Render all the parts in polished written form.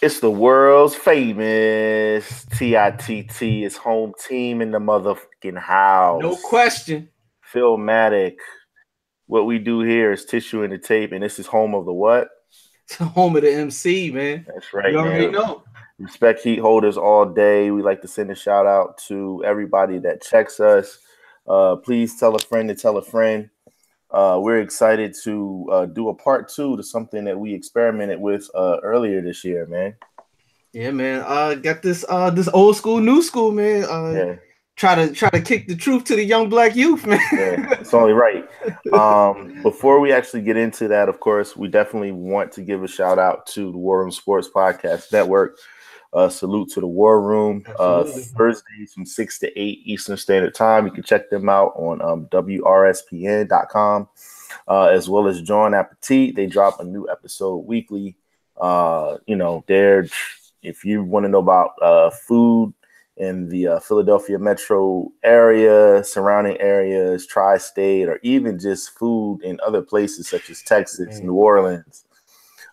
It's the world's famous TITT. It's home team in the motherfucking No house. question. Philmatic. What we do here is tissue and the tape, and this is home of the what? It's the home of the MC, man. That's right, You already man. know. Respect Heat Holderz all day. We like to send a shout out to everybody that checks us. Please tell a friend to tell a friend. We're excited to do a part 2 to something that we experimented with earlier this year, man. Yeah, man. Got this old school, new school, man. Yeah. Try to kick the truth to the young black youth, man. Yeah, it's only right. Before we actually get into that, of course, we definitely want to give a shout out to the War Room Sports Podcast Network. Salute to the War Room. Thursdays from 6 to 8 Eastern Standard Time. You can check them out on WRSPN.com, as well as John Appetit. They drop a new episode weekly. If you want to know about food in the Philadelphia metro area, surrounding areas, tri-state, or even just food in other places such as Texas, New Orleans,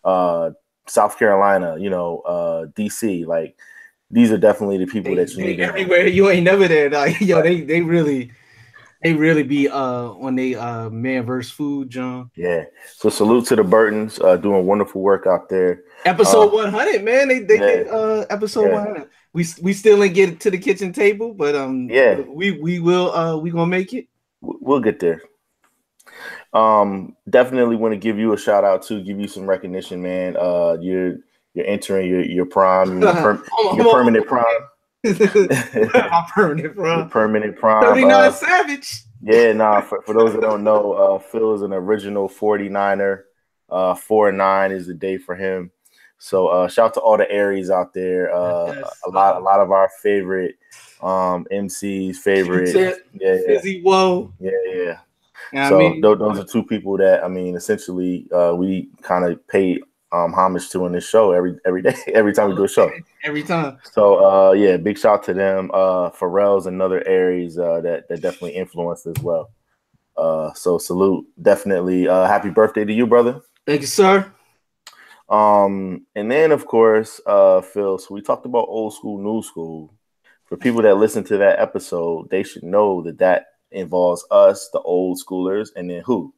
South Carolina, DC, like these are definitely the people that you need. Everywhere you ain't never there. Like, yo, they really be on they man versus food, John. Yeah. So salute to the Burtons, doing wonderful work out there. Episode 100, man. They did episode 100. We still ain't get to the kitchen table, but we will we gonna make it. We'll get there. Definitely want to give you a shout out to give you some recognition, man. You're entering your prime, your permanent prime. My permanent prime. Your permanent prime. 39 Savage. Yeah, nah. For those that don't know, Phil is an original 49er. 4-9 is the day for him. So shout out to all the Aries out there. A lot of our favorite MCs, favorite. Fizzy Woe. Yeah. So those are two people that essentially we kind of pay homage to in this show every day, every time we do a show. Every time. So big shout out to them. Pharrell's another Aries that definitely influenced as well. So salute, definitely. Happy birthday to you, brother. Thank you, sir. And then of course, Phil. So we talked about old school, new school. For people that listen to that episode, they should know that involves us, the old schoolers, and then who?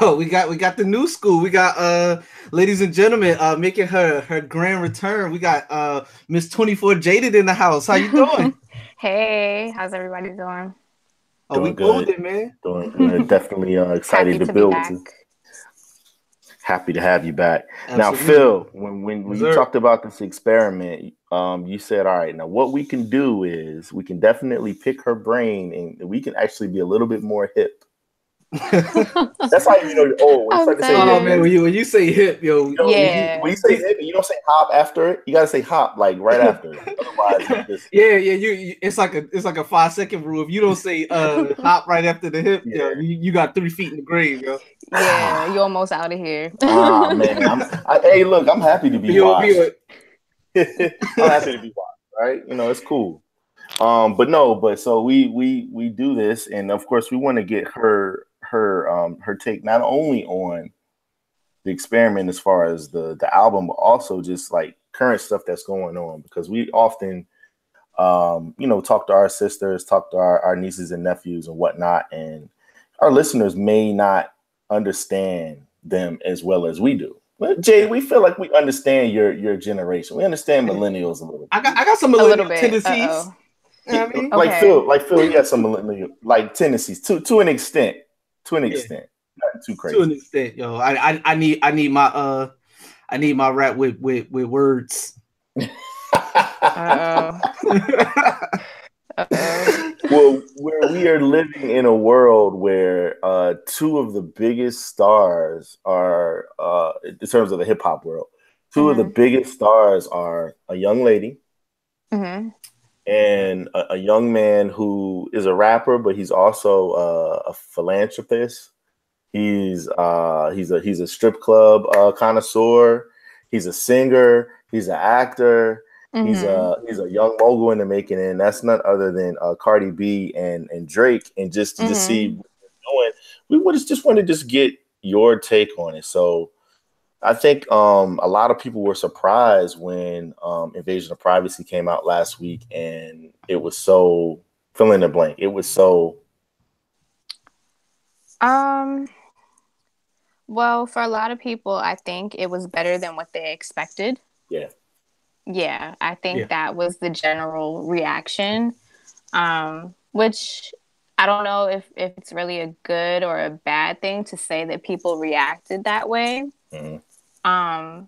Oh, we got the new school. We got ladies and gentlemen, making her grand return. We got Miss 24 Jaded in the house. How you doing? Hey, how's everybody doing? Oh, we golden, man. Doing good. Definitely excited to build. Happy to have you back. Absolutely. Now, Phil, when you talked about this experiment, you said, all right, now what we can do is we can definitely pick her brain and we can actually be a little bit more hip. That's how you know you're old. When you say hip, man, when you say hip, when you say hip, you don't say hop after it. You gotta say hop like right after it. Otherwise, it's like a 5-second rule. If you don't say hop right after the hip, you got 3 feet in the grave, yo. Yeah, you're almost out of here. Ah man, hey, look, I'm happy to be watched. I'm happy to be watched, right? It's cool. But so we do this, and of course we want to get her take not only on the experiment as far as the album, but also just like current stuff that's going on, because we often talk to our sisters, talk to our nieces and nephews and whatnot, and our listeners may not understand them as well as we do. But Jay, we feel like we understand your generation. We understand millennials a little bit. I got some millennial tendencies. You know what I mean? Like Phil, you got some millennial tendencies to an extent. Not too crazy. To an extent, yo. I need my rap with words. Well, where we are living in a world where two of the biggest stars are, in terms of the hip hop world, two of the biggest stars are a young lady and a young man who is a rapper, but he's also a philanthropist. He's a strip club connoisseur. He's a singer. He's an actor. He's a young mogul in the making, and that's none other than Cardi B and Drake. And just to see what they're doing, we just want to just get your take on it. So I think a lot of people were surprised when Invasion of Privacy came out last week, and it was so fill in the blank. It was so. Well, for a lot of people, I think it was better than what they expected. Yeah. Yeah, I think that was the general reaction, which I don't know if it's really a good or a bad thing to say that people reacted that way. Mm-hmm.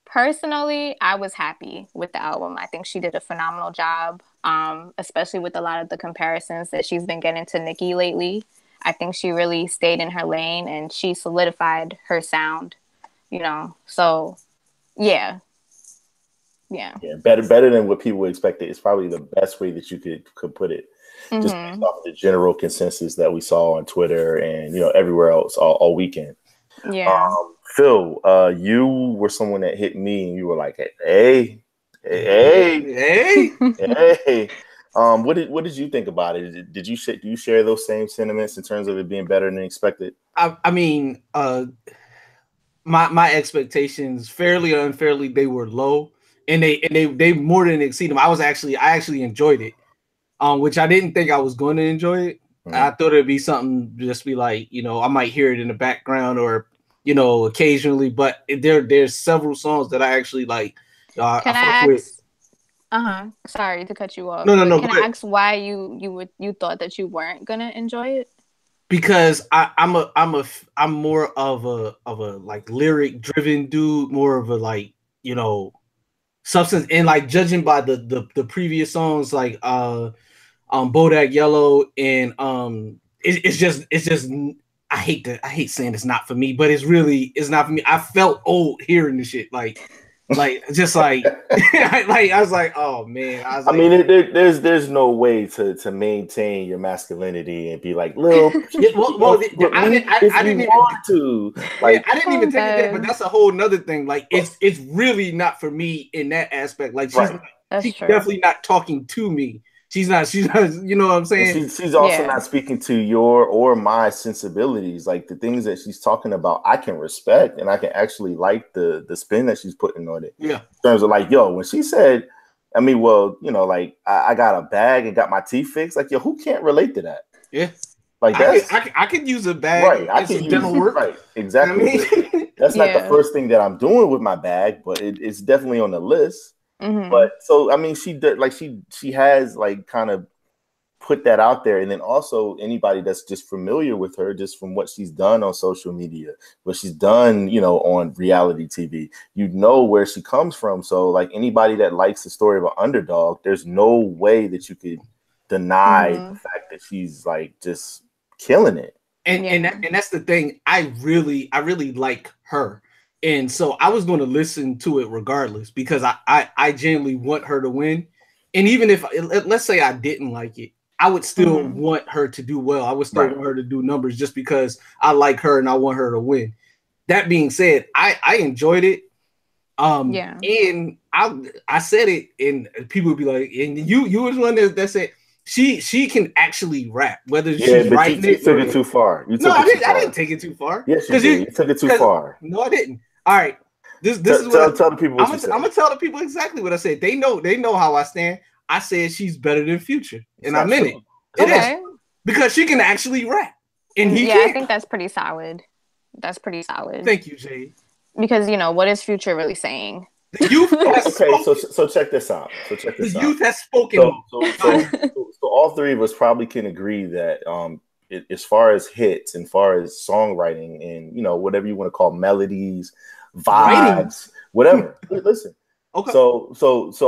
Personally, I was happy with the album. I think she did a phenomenal job, especially with a lot of the comparisons that she's been getting to Nicki lately. I think she really stayed in her lane and she solidified her sound, So, yeah. Better than what people expected. It's probably the best way that you could put it. Mm-hmm. Just based off the general consensus that we saw on Twitter and everywhere else all weekend. Yeah. Phil, you were someone that hit me and you were like, hey. What did you think about it? Do you share those same sentiments in terms of it being better than expected? I mean, my expectations, fairly or unfairly, they were low, and they more than exceed them. I actually enjoyed it, which I didn't think I was going to enjoy it. Mm-hmm. I thought it'd be something just be like, I might hear it in the background or occasionally, but there's several songs that I actually like. Can I ask? With. Sorry to cut you off. No. Can I ask why you thought that you weren't gonna enjoy it? Because I'm more of a like lyric driven dude, more of a like substance, and like judging by the previous songs like Bodak Yellow and it's just I hate saying it's not for me, but it's not for me. I felt old hearing this shit like just like like I was like, oh man. I mean, there's no way to maintain your masculinity and be like, Lil. I didn't even want to. Like, I didn't even take it there, but that's a whole nother thing. Like, it's really not for me in that aspect. Like, she's definitely not talking to me. She's not, you know what I'm saying? She's also not speaking to your or my sensibilities. Like the things that she's talking about, I can respect and I can actually like the spin that she's putting on it. Yeah. In terms of like, when she said, I mean, well, like I got a bag and got my teeth fixed. Like, who can't relate to that? Yeah. Like I could use a bag. Right. I can use dental work. Right. Exactly. I mean? That's not the first thing that I'm doing with my bag, but it's definitely on the list. Mm-hmm. But so I mean, she has like kind of put that out there, and then also anybody that's just familiar with her, just from what she's done on social media, what she's done, on reality TV, where she comes from. So like anybody that likes the story of an underdog, there's no way that you could deny the fact that she's like just killing it. And that's the thing. I really like her. And so I was going to listen to it regardless because I genuinely want her to win. And even if, let's say I didn't like it, I would still want her to do well. I would still want her to do numbers just because I like her and I want her to win. That being said, I enjoyed it. And I said it, and people would be like, and you was one that said she can actually rap, whether she's writing it. You took it too far. I didn't take it too far. Yes, you did. You took it too far. No, I didn't. All right, this is what tell the people. I'm gonna tell the people exactly what I said. They know how I stand. I said she's better than Future, and I meant it. Okay. It is because she can actually rap, and he I think that's pretty solid. That's pretty solid. Thank you, Jade. Because what is Future really saying? The youth has spoken. So check this out. The youth has spoken. So all three of us probably can agree that as far as hits and far as songwriting and whatever you want to call melodies, vibes, whatever. Listen. Okay. So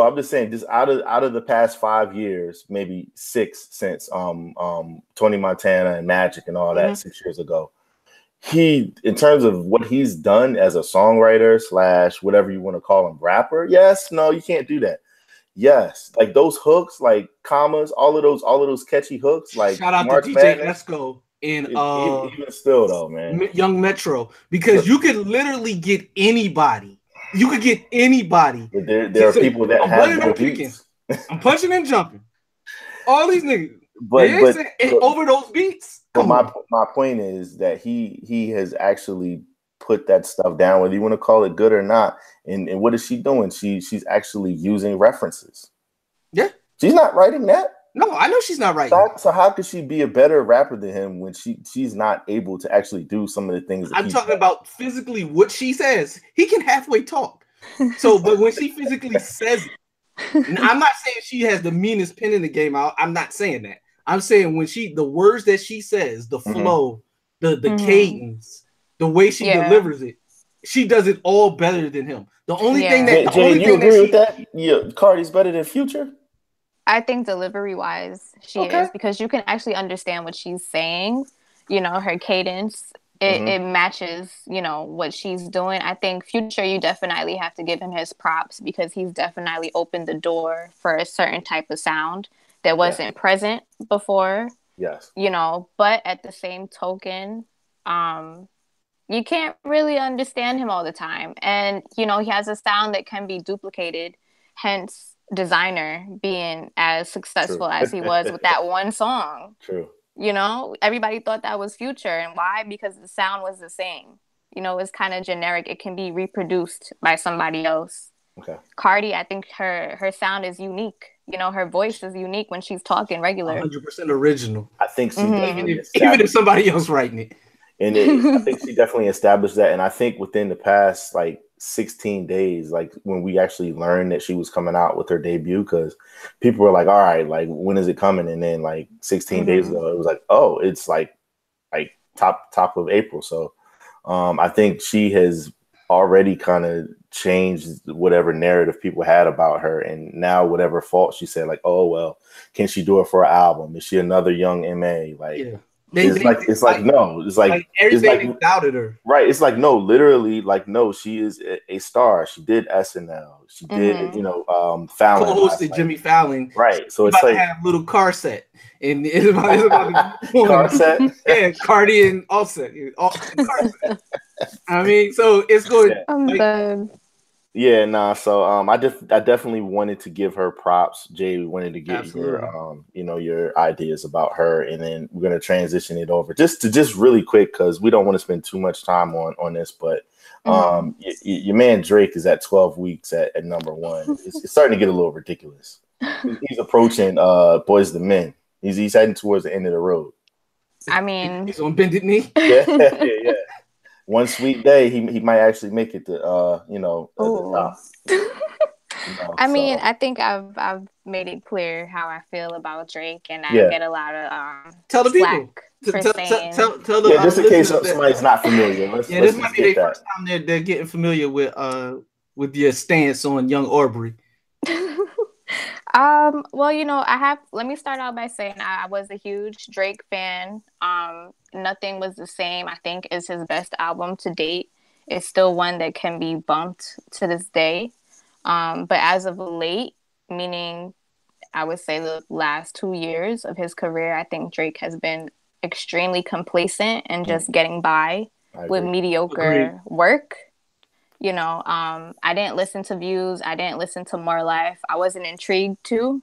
I'm just saying, just out of the past 5 years, maybe 6 since Tony Montana and Magic and all that 6 years ago, he, in terms of what he's done as a songwriter / whatever you want to call him, rapper. Yes, no, you can't do that. Yes, like those hooks, like commas, all of those catchy hooks, like shout out March to DJ Madness. Let's go. And even still though, man, Young Metro, because you could literally get anybody. You could get anybody. But there are people that have beats. I'm punching and jumping. All these niggas, but over those beats. But my point is that he has actually put that stuff down, whether you want to call it good or not. And what is she doing? She's actually using references. Yeah. She's not writing that. No, I know she's not writing. So how could she be a better rapper than him when she's not able to actually do some of the things that I'm talking about physically what she says. He can halfway talk. So, but when she physically says it, and I'm not saying she has the meanest pen in the game. I'm not saying that. I'm saying when the words that she says, the flow, the cadence, the way she delivers it, she does it all better than him. The only thing that Jay, you agree with that? Yeah, Cardi's better than Future. I think delivery wise, she is, because you can actually understand what she's saying. You know, her cadence, it matches, you know, what she's doing. I think Future, you definitely have to give him his props because he's definitely opened the door for a certain type of sound that wasn't present before. Yes. You know, but at the same token, you can't really understand him all the time. And, you know, he has a sound that can be duplicated, hence Designer being as successful as he was with that one song. True. You know, everybody thought that was Future. And why? Because the sound was the same. You know, it's kind of generic. It can be reproduced by somebody else. Okay. Cardi, I think her sound is unique. You know, her voice is unique when she's talking regular. 100% original. I think she even if somebody else writing it. And I think she definitely established that. And I think within the past, like, 16 days, like, when we actually learned that she was coming out with her debut, because people were like, all right, like, when is it coming? And then, like, 16 days ago, it was like, oh, it's like top of April. So I think she has already kind of changed whatever narrative people had about her. And now whatever fault she said, like, oh, well, can she do it for an album? Is she another young MA? Like, it's like no, it's like everybody doubted her. Right. It's like, no, literally, like, no, she is a star. She did SNL. She did, you know, Fallon. Co-hosted Jimmy Fallon. Right. So it's about like to have a little car set. And it's about to car set. Yeah, Cardi and Offset. Car set. I mean, so it's going. I'm done. Yeah, nah. So I definitely wanted to give her props. Jay, we wanted to get your you know, your ideas about her, and then we're gonna transition it over just really quick because we don't want to spend too much time on this. But your man Drake is at 12 weeks at number one. It's starting to get a little ridiculous. He's approaching Boys the Men. He's heading towards the end of the road. I mean, he's on bended knee. Yeah. One sweet day, he might actually make it to you know, the top. You know, I mean, I think I've made it clear how I feel about Drake, and I get a lot of tell the people. Tell the just in case somebody's not familiar. This might be their first time they're getting familiar with your stance on Young Aubrey. Well, you know, let me start out by saying I was a huge Drake fan. Nothing Was the Same, I think, is his best album to date. It's still one that can be bumped to this day. But as of late, meaning I would say the last 2 years of his career, I think Drake has been extremely complacent and just getting by with mediocre work. You know, I didn't listen to Views. I didn't listen to More Life. I wasn't intrigued to.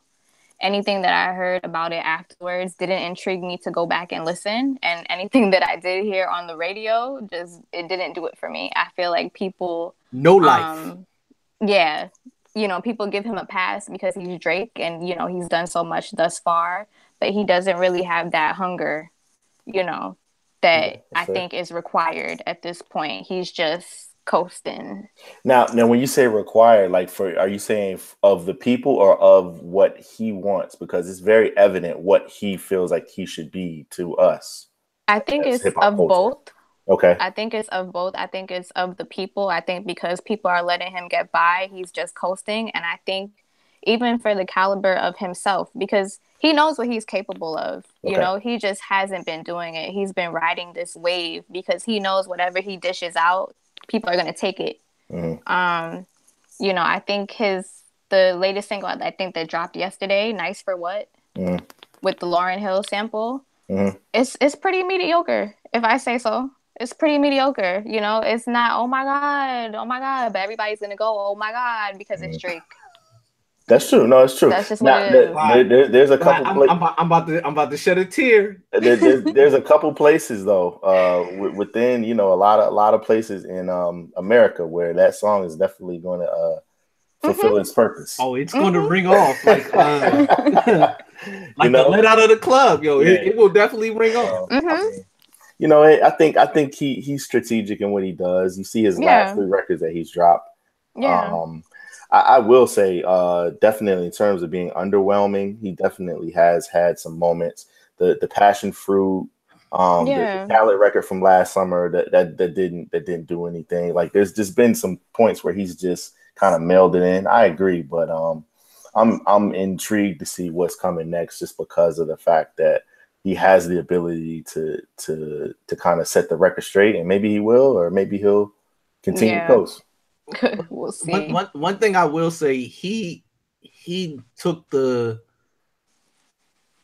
Anything that I heard about it afterwards didn't intrigue me to go back and listen. And anything that I did hear on the radio, it didn't do it for me. I feel like people... No life. Yeah. You know, people give him a pass because he's Drake and, you know, he's done so much thus far. But he doesn't really have that hunger, you know, that I think is required at this point. He's just coasting. Now when you say required, like, are you saying of the people or of what he wants? Because it's very evident what he feels like he should be to us. I think it's of both. Okay. I think it's of both. I think it's of the people. I think because people are letting him get by, he's just coasting. And I think even for the caliber of himself, because he knows what he's capable of. You know, he just hasn't been doing it. He's been riding this wave because he knows whatever he dishes out, people are going to take it. You know, I think the latest single, I think that dropped yesterday, Nice for What, with the Lauryn Hill sample, it's pretty mediocre, if I say so. It's pretty mediocre. You know, it's not, oh my God, but everybody's going to go, oh my God, because it's Drake. That's true. No, it's true. That's just what it is. There's a couple. I'm about to shed a tear. There's a couple places though, within a lot of places in America where that song is definitely going to fulfill its purpose. Oh, it's going to ring off like the let out of the club, yo. Yeah. It will definitely ring off. I think he's strategic in what he does. You see his last 3 records that he's dropped. Yeah. I will say, definitely in terms of being underwhelming, he definitely has had some moments. The Passion Fruit, the Khaled record from last summer that didn't do anything. Like there's just been some points where he's just kind of mailed it in. I agree, but I'm intrigued to see what's coming next, just because of the fact that he has the ability to kind of set the record straight, and maybe he will, or maybe he'll continue to coast. We'll see. One thing I will say, he took the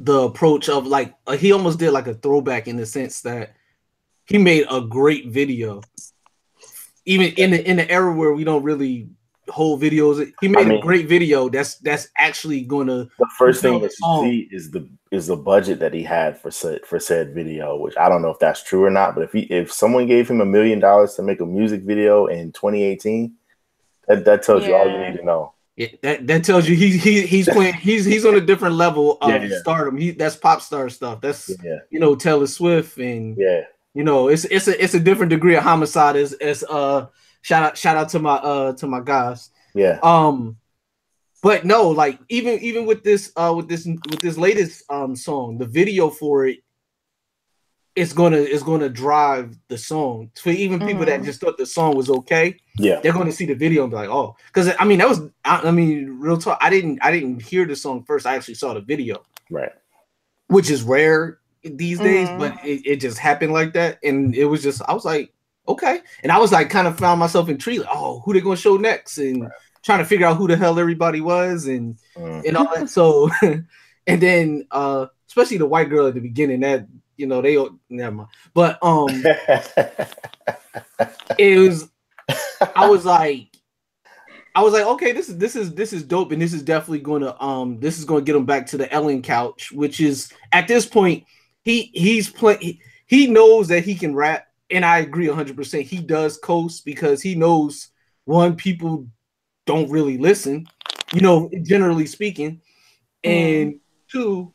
approach of like he almost did like a throwback in the sense that he made a great video, even in the era where we don't really hold videos. He made a great video that's actually gonna. The first thing that you see is the budget that he had for said video, which I don't know if that's true or not. But if someone gave him $1 million to make a music video in 2018, that tells you all you need to know. Yeah, that tells you he's playing. He's on a different level of stardom. That's pop star stuff. That's Taylor Swift, and it's a different degree of homicide. As shout out to my guys. Yeah. But no, like even with this latest song, the video for it is gonna drive the song. For even people that just thought the song was okay, they're gonna see the video and be like, oh, because real talk. I didn't hear the song first. I actually saw the video, right? Which is rare these days, but it just happened like that, and it was just I was like, okay, and I was like kind of found myself intrigued. Like, oh, who they gonna show next, and trying to figure out who the hell everybody was, and all that. So, and then especially the white girl at the beginning, that they never mind. But it was. I was like, okay, this is dope, and this is definitely gonna get him back to the Ellen couch, which is at this point he knows that he can rap, and I agree 100%. He does coast because he knows, one, people don't really listen, generally speaking, and two,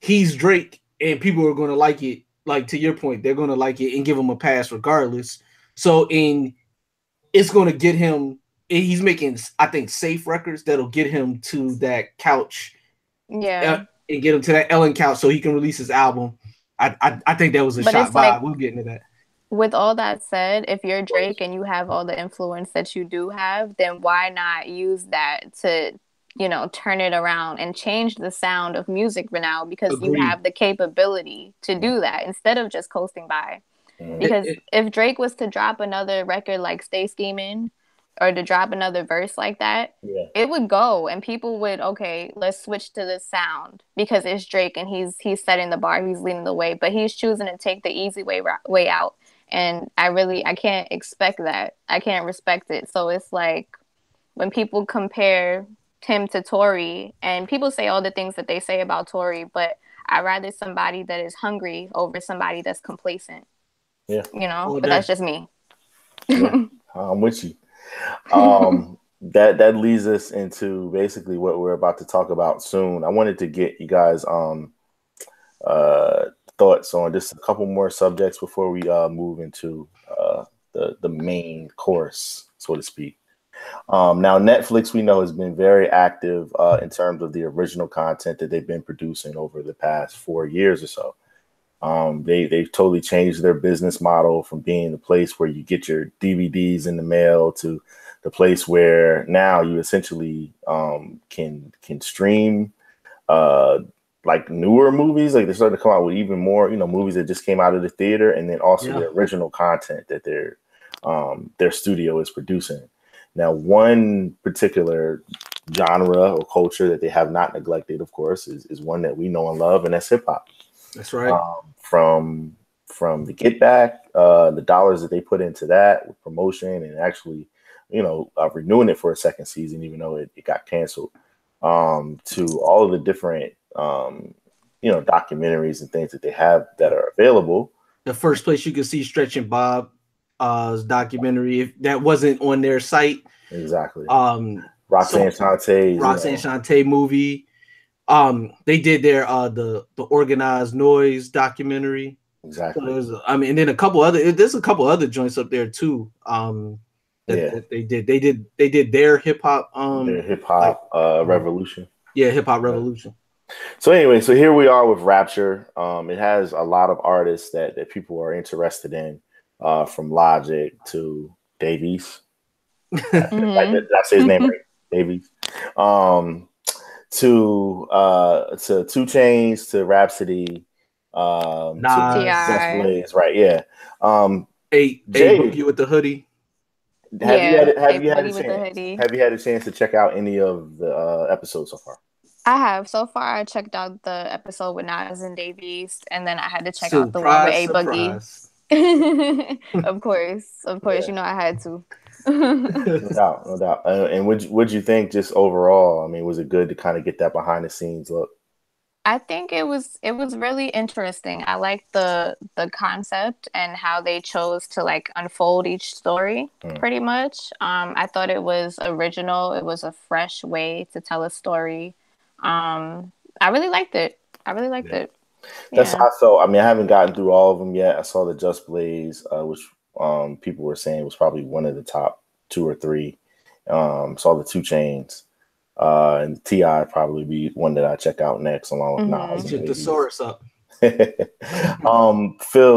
he's Drake, and people are going to like it. Like, to your point, they're going to like it and give him a pass regardless. So it's going to get him. He's making, I think, safe records that'll get him to that couch, and get him to that Ellen couch so he can release his album. I think that was a shot by. Like, we'll get into that. With all that said, if you're Drake and you have all the influence that you do have, then why not use that to, turn it around and change the sound of music for now, because you have the capability to do that instead of just coasting by. Because if Drake was to drop another record like Stay Scheming, or to drop another verse like that, it would go, and people would, okay, let's switch to this sound because it's Drake and he's setting the bar, he's leading the way, but he's choosing to take the easy way out. And I can't expect that. I can't respect it. So it's like when people compare him to Tory, and people say all the things that they say about Tory, but I'd rather somebody that is hungry over somebody that's complacent. Yeah. But that's just me. I'm with you. That leads us into basically what we're about to talk about soon. I wanted to get you guys thoughts on just a couple more subjects before we move into the main course, so to speak. Now, Netflix, we know, has been very active in terms of the original content that they've been producing over the past 4 years or so. They've totally changed their business model from being the place where you get your DVDs in the mail to the place where now you essentially can stream like newer movies. Like, they're starting to come out with even more, movies that just came out of the theater, and then also the original content that their studio is producing. Now, one particular genre or culture that they have not neglected, of course, is one that we know and love, and that's hip hop. That's right. From the Get Back, the dollars that they put into that with promotion and actually, renewing it for a second season, even though it got canceled. to all of the different documentaries and things that they have that are available. The first place you could see Stretch and Bob's documentary, if that wasn't on their site. Exactly. Roxanne Shante movie. They did their the Organized Noise documentary. Exactly. So and then there's a couple other joints up there too. That they did their hip hop revolution. Yeah, hip hop revolution. So anyway, so here we are with Rapture. It has a lot of artists that people are interested in, from Logic to Davies. Did I say his name right? Davies. To 2 Chainz, to Rhapsody, Nas, to right? Yeah. A Boogie with the hoodie. Have you had a chance to check out any of the episodes so far? I have. So far, I checked out the episode with Nas and Davies, and then I had to check out the one with A Boogie. Of course, yeah. I had to. No doubt. And what'd you think just overall? I mean, was it good to kind of get that behind the scenes look? I think it was really interesting. I liked the concept and how they chose to like unfold each story pretty much. I thought it was original. It was a fresh way to tell a story. I really liked it. it. That's how I felt. I mean, I haven't gotten through all of them yet. I saw the Just Blaze, which people were saying was probably one of the top 2 or 3. Saw the 2 Chainz. And T.I. probably be one that I check out next, along with Nas. Get the source up. Phil,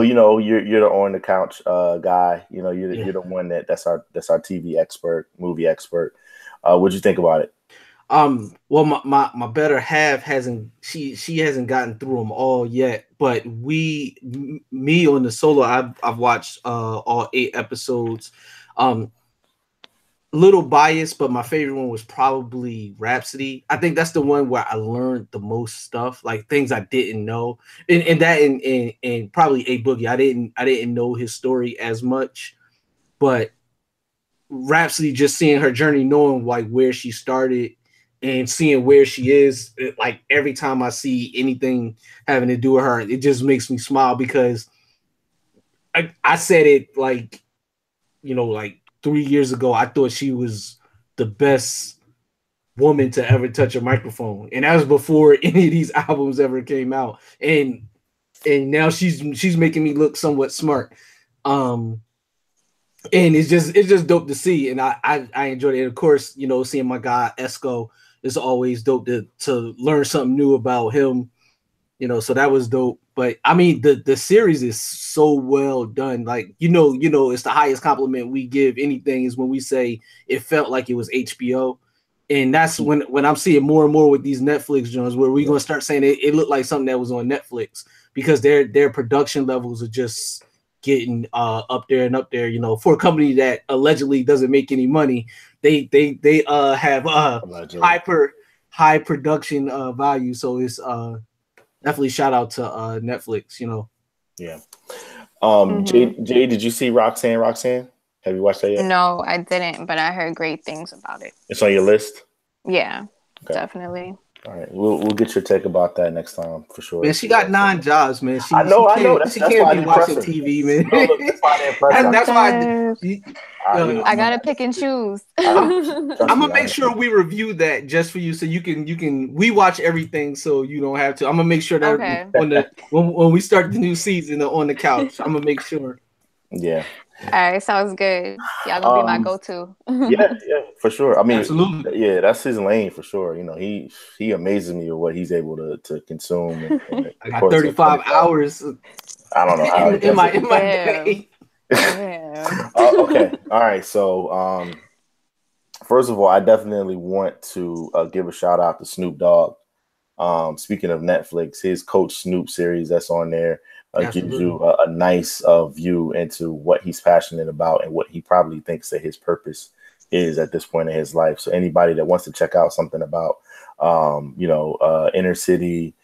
you're the on the couch guy. You're the one that's our TV expert, movie expert. What'd you think about it? Well, my better half hasn't gotten through them all yet, but me on the solo, I've watched all 8 episodes. Little biased, but my favorite one was probably Rhapsody. I think that's the one where I learned the most stuff, like things I didn't know, and probably A Boogie. I didn't know his story as much, but Rhapsody, just seeing her journey, knowing like where she started and seeing where she is, like every time I see anything having to do with her, it just makes me smile, because I said it like 3 years ago. I thought she was the best woman to ever touch a microphone, and that was before any of these albums ever came out. And now she's making me look somewhat smart. And it's just dope to see, and I enjoyed it. And of course, seeing my guy Esco is always dope to learn something new about him. So that was dope. But I mean, the series is so well done. Like, it's the highest compliment we give anything is when we say it felt like it was HBO. And that's when I'm seeing more and more with these Netflix joints, where we're gonna start saying it looked like something that was on Netflix, because their production levels are just getting up there and up there. For a company that allegedly doesn't make any money, they have high production value. So it's definitely shout out to Netflix, Yeah. Jay, did you see Roxanne? Have you watched that yet? No, I didn't, but I heard great things about it. It's on your list? Yeah, okay. Definitely. All right, we'll get your take about that next time for sure. Man, she got 9 jobs, man. I know. That's can't why be watching TV, man. No, look, that's why I gotta pick and choose. I'm gonna make sure we review that just for you, so you can. We watch everything, so you don't have to. I'm gonna make sure that when we start the new season on the couch, I'm gonna make sure. Yeah. All right, sounds good. Y'all gonna be my go-to. yeah, for sure. I mean, absolutely. Yeah, that's his lane for sure. He amazes me with what he's able to consume. I got 35 hours. I don't know how in my day. Okay, all right. So, first of all, I definitely want to give a shout out to Snoop Dogg. Speaking of Netflix, his Coach Snoop series that's on there. Gives you a nice view into what he's passionate about and what he probably thinks that his purpose is at this point in his life. So anybody that wants to check out something about, inner city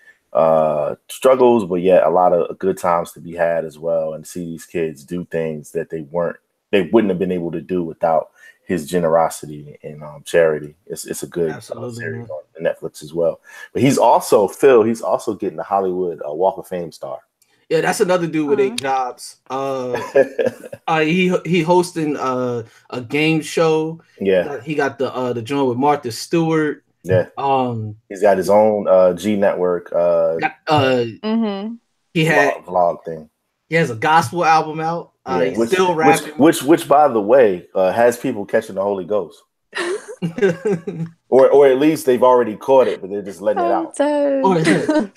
struggles, but yet a lot of good times to be had as well, and see these kids do things that they wouldn't have been able to do without his generosity and charity. It's a good series on Netflix as well. But he's also getting the Hollywood Walk of Fame star. Yeah, that's another dude with 8 jobs. He hosting a game show. Yeah, he got the joint with Martha Stewart. Yeah, he's got his own G Network. He had vlog thing. He has a gospel album out. He's still rapping. Which, by the way, has people catching the Holy Ghost. or at least they've already caught it, but they're just letting it out. Either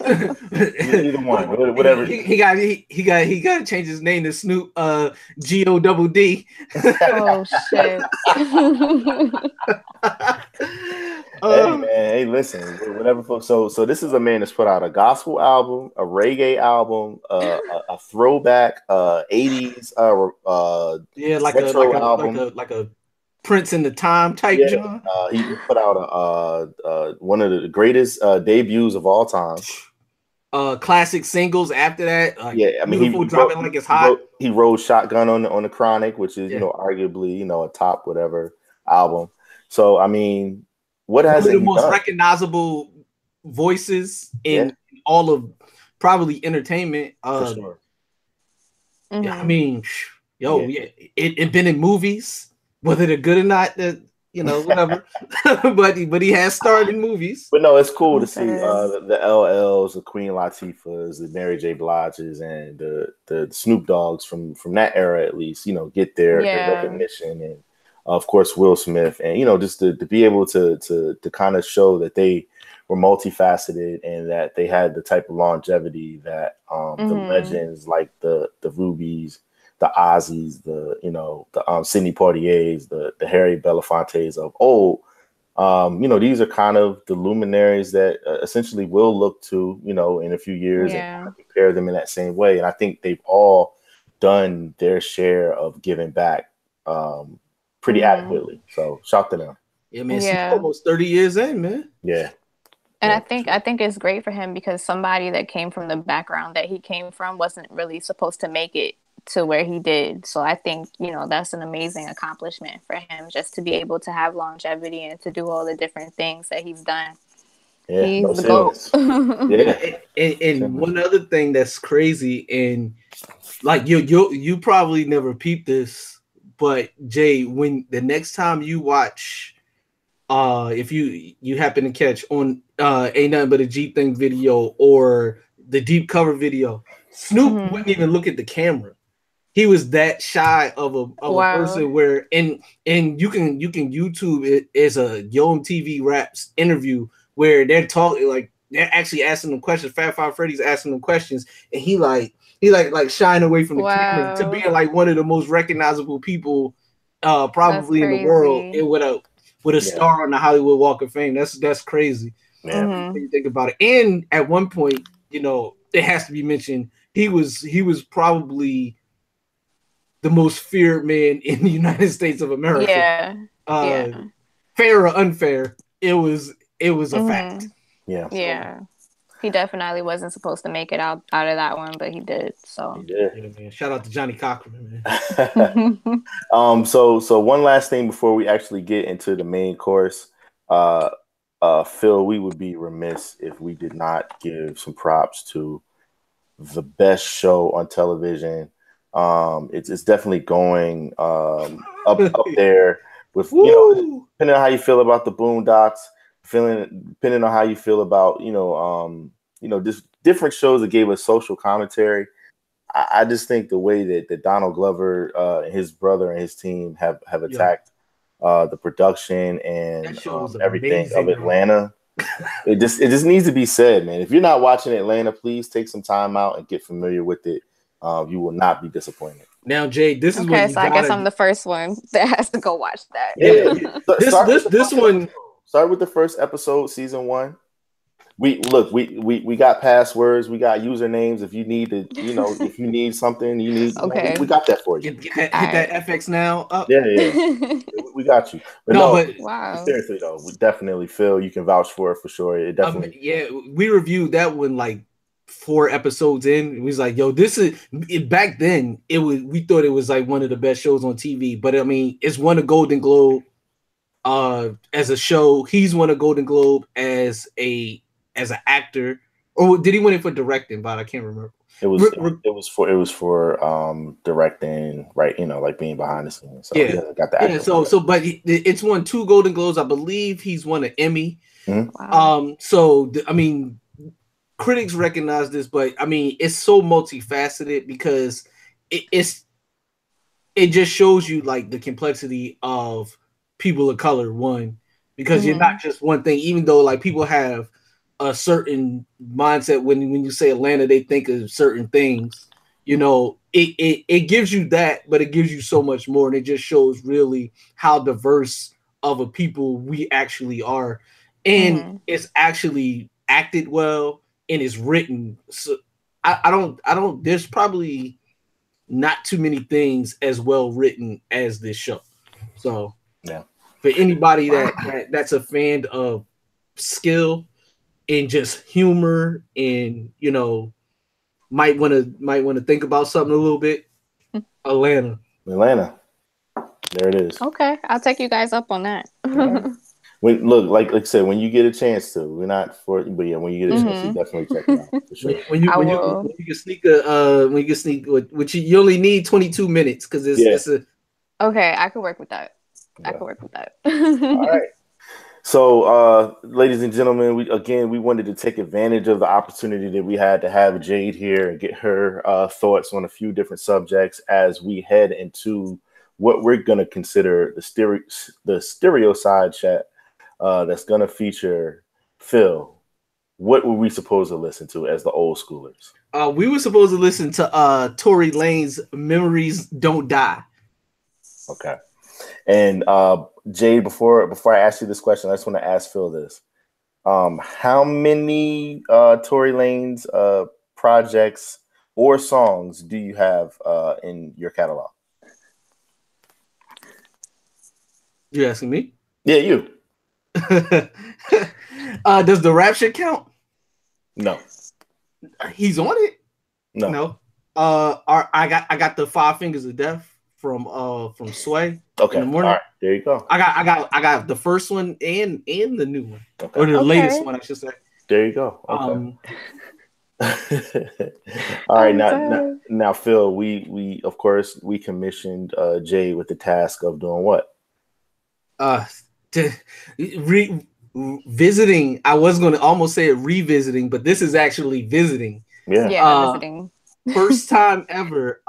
one, whatever. He got to change his name to Snoop GODD. Oh shit. Hey man, hey listen, whatever folks. So this is a man that's put out a gospel album, a reggae album, a throwback 80s like a Prince in the Time type job. He put out one of the greatest debuts of all time. Classic singles after that. I mean, he dropping like it's hot. He rode Shotgun on the Chronic, which is arguably a top whatever album. So I mean, what has one of the most recognizable voices in all of probably entertainment? For sure. Yeah, I mean, it been in movies. Whether they're good or not, whatever. but he has starred in movies. But no, it's cool to see the LLs, the Queen Latifahs, the Mary J. Bliges, and the Snoop Dogs from that era at least, get their recognition, and of course Will Smith, and just to be able to kind of show that they were multifaceted and that they had the type of longevity that the legends like the Rubies, the Ozzies, the Sidney Poitiers, the Harry Belafontes of old, these are kind of the luminaries that essentially we'll look to, in a few years and kind of compare them in that same way. And I think they've all done their share of giving back pretty adequately. So shout to them. Yeah, man. Yeah. Almost 30 years in, man. Yeah. And I think it's great for him because somebody that came from the background that he came from wasn't really supposed to make it to where he did. So I think, that's an amazing accomplishment for him just to be able to have longevity and to do all the different things that he's done. Yeah, he's the GOAT. And one other thing that's crazy, and like you probably never peeped this, but Jay, when the next time you watch, if you happen to catch on Ain't Nothing But a G Thing video or the Deep Cover video, Snoop wouldn't even look at the camera. He was that shy of a person where, and you can YouTube it as a Yo MTV Raps interview where they're talking, like they're actually asking them questions. Fat Five Freddy's asking them questions, and he shying away from the camera to being like one of the most recognizable people probably in the world, and with a star on the Hollywood Walk of Fame. That's crazy. When you think about it. And at one point, it has to be mentioned, he was probably the most feared man in the United States of America. Fair or unfair, it was a fact. Yeah. He definitely wasn't supposed to make it out of that one, but he did. So he did. Yeah, man. Shout out to Johnny Cochran, man. So one last thing before we actually get into the main course. Phil, we would be remiss if we did not give some props to the best show on television. It's definitely going up there with depending on how you feel about the Boondocks, depending on how you feel about just different shows that gave us social commentary. I just think the way that Donald Glover and his brother and his team have attacked the production and everything of Atlanta. It just needs to be said, man. If you're not watching Atlanta, please take some time out and get familiar with it. You will not be disappointed. Now, Jay, this is what I guess I'm the first one that has to go watch that. Yeah. This one. Start with the first episode, season 1. We got passwords, we got usernames. If you need to, if you need something, we got that for you. Hit that FX now up. Yeah. We got you. But wow. Seriously though, we definitely feel you can vouch for it for sure. It definitely. We reviewed that one like 4 episodes in. It was like, yo, this is back then. We thought it was like one of the best shows on TV. But I mean, it's won a Golden Globe as a show. He's won a Golden Globe as an actor. Or did he win it for directing? But I can't remember. It was for directing, right? You know, like being behind the scenes. So yeah, got the actor but it's won 2 Golden Globes. I believe he's won an Emmy. Mm-hmm. Wow. I mean, critics recognize this, but I mean, it's so multifaceted because it just shows you like the complexity of people of color. One, because you're not just one thing. Even though like people have a certain mindset when you say Atlanta, they think of certain things. You know, it gives you that, but it gives you so much more, and it just shows really how diverse of a people we actually are, and it's actually acted well and it's written. So I don't. There's probably not too many things as well written as this show. So yeah, for anybody that's a fan of skill and just humor, and you know, might want to think about something a little bit. Atlanta. There it is. Okay, I'll take you guys up on that. Right. Look, like I said, when you get a chance to, we're not for, but yeah, when you get a chance, you definitely check it out for sure. When you can sneak which you only need 22 minutes because it's a. Okay, I could work with that. Yeah. I could work with that. All right. So, ladies and gentlemen, we wanted to take advantage of the opportunity that we had to have Jade here and get her thoughts on a few different subjects as we head into what we're going to consider the stereo side chat that's going to feature Phil. What were we supposed to listen to as the old schoolers? We were supposed to listen to Tory Lanez Memories Don't Die. Okay. And Jade, before I ask you this question, I just want to ask Phil this. How many Tory Lanez projects or songs do you have in your catalog? You asking me? Yeah, you. Does the rap shit count? No. He's on it? No. I got the 5 Fingers of Death from Sway. Okay. In the morning. All right. There you go. I got the first one and the new one. Okay. Or the latest one, I should say. There you go. Okay. All right. Now, Phil, we of course we commissioned Jay with the task of doing what? Visiting. I was going to almost say revisiting, but this is actually visiting. Yeah, visiting. First time ever.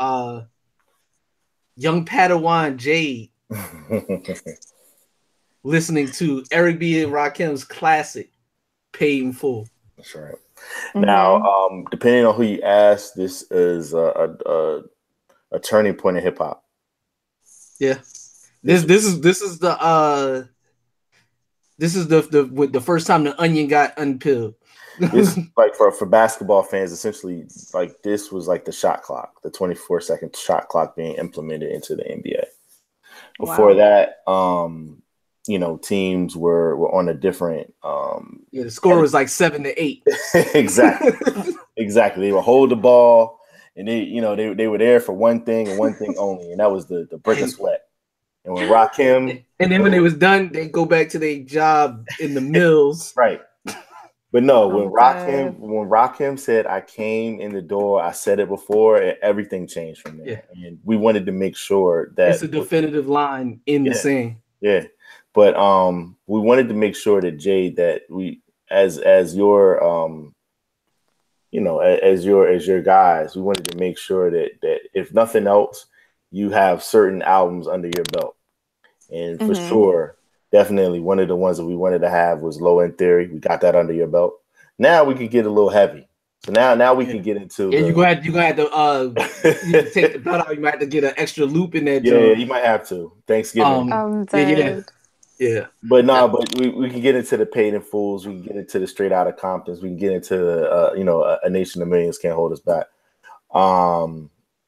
Young Padawan Jade listening to Eric B Rakim's classic Paid in Full. That's right. Now, depending on who you ask, this is a turning point in hip hop. Yeah. This is the first time the onion got unpeeled. This like for basketball fans, essentially, like this was like the shot clock, the 24-second shot clock being implemented into the NBA. Before that, teams were on a different. The score was like 7-8. Exactly. They would hold the ball, and they were there for one thing and one thing only, and that was the brick of sweat. And when Rakim, and then when it was done, they go back to their job in the mills, right? But no, when Rakim said, "I came in the door," I said it before, and everything changed from there. Yeah. And we wanted to make sure that it's a definitive line in the saying. Yeah, but we wanted to make sure that Jade, that we, as your as your guys, we wanted to make sure that if nothing else, you have certain albums under your belt, and for sure. Definitely one of the ones that we wanted to have was Low End Theory. We got that under your belt. Now we could get a little heavy. So now we can get into you're gonna have to take the belt out. You might have to get an extra loop in that. Yeah, you might have to. Thanksgiving. Yeah. But we can get into the Paid in Fools. We can get into the Straight Outta Comptons. We can get into A Nation of Millions Can't Hold Us Back.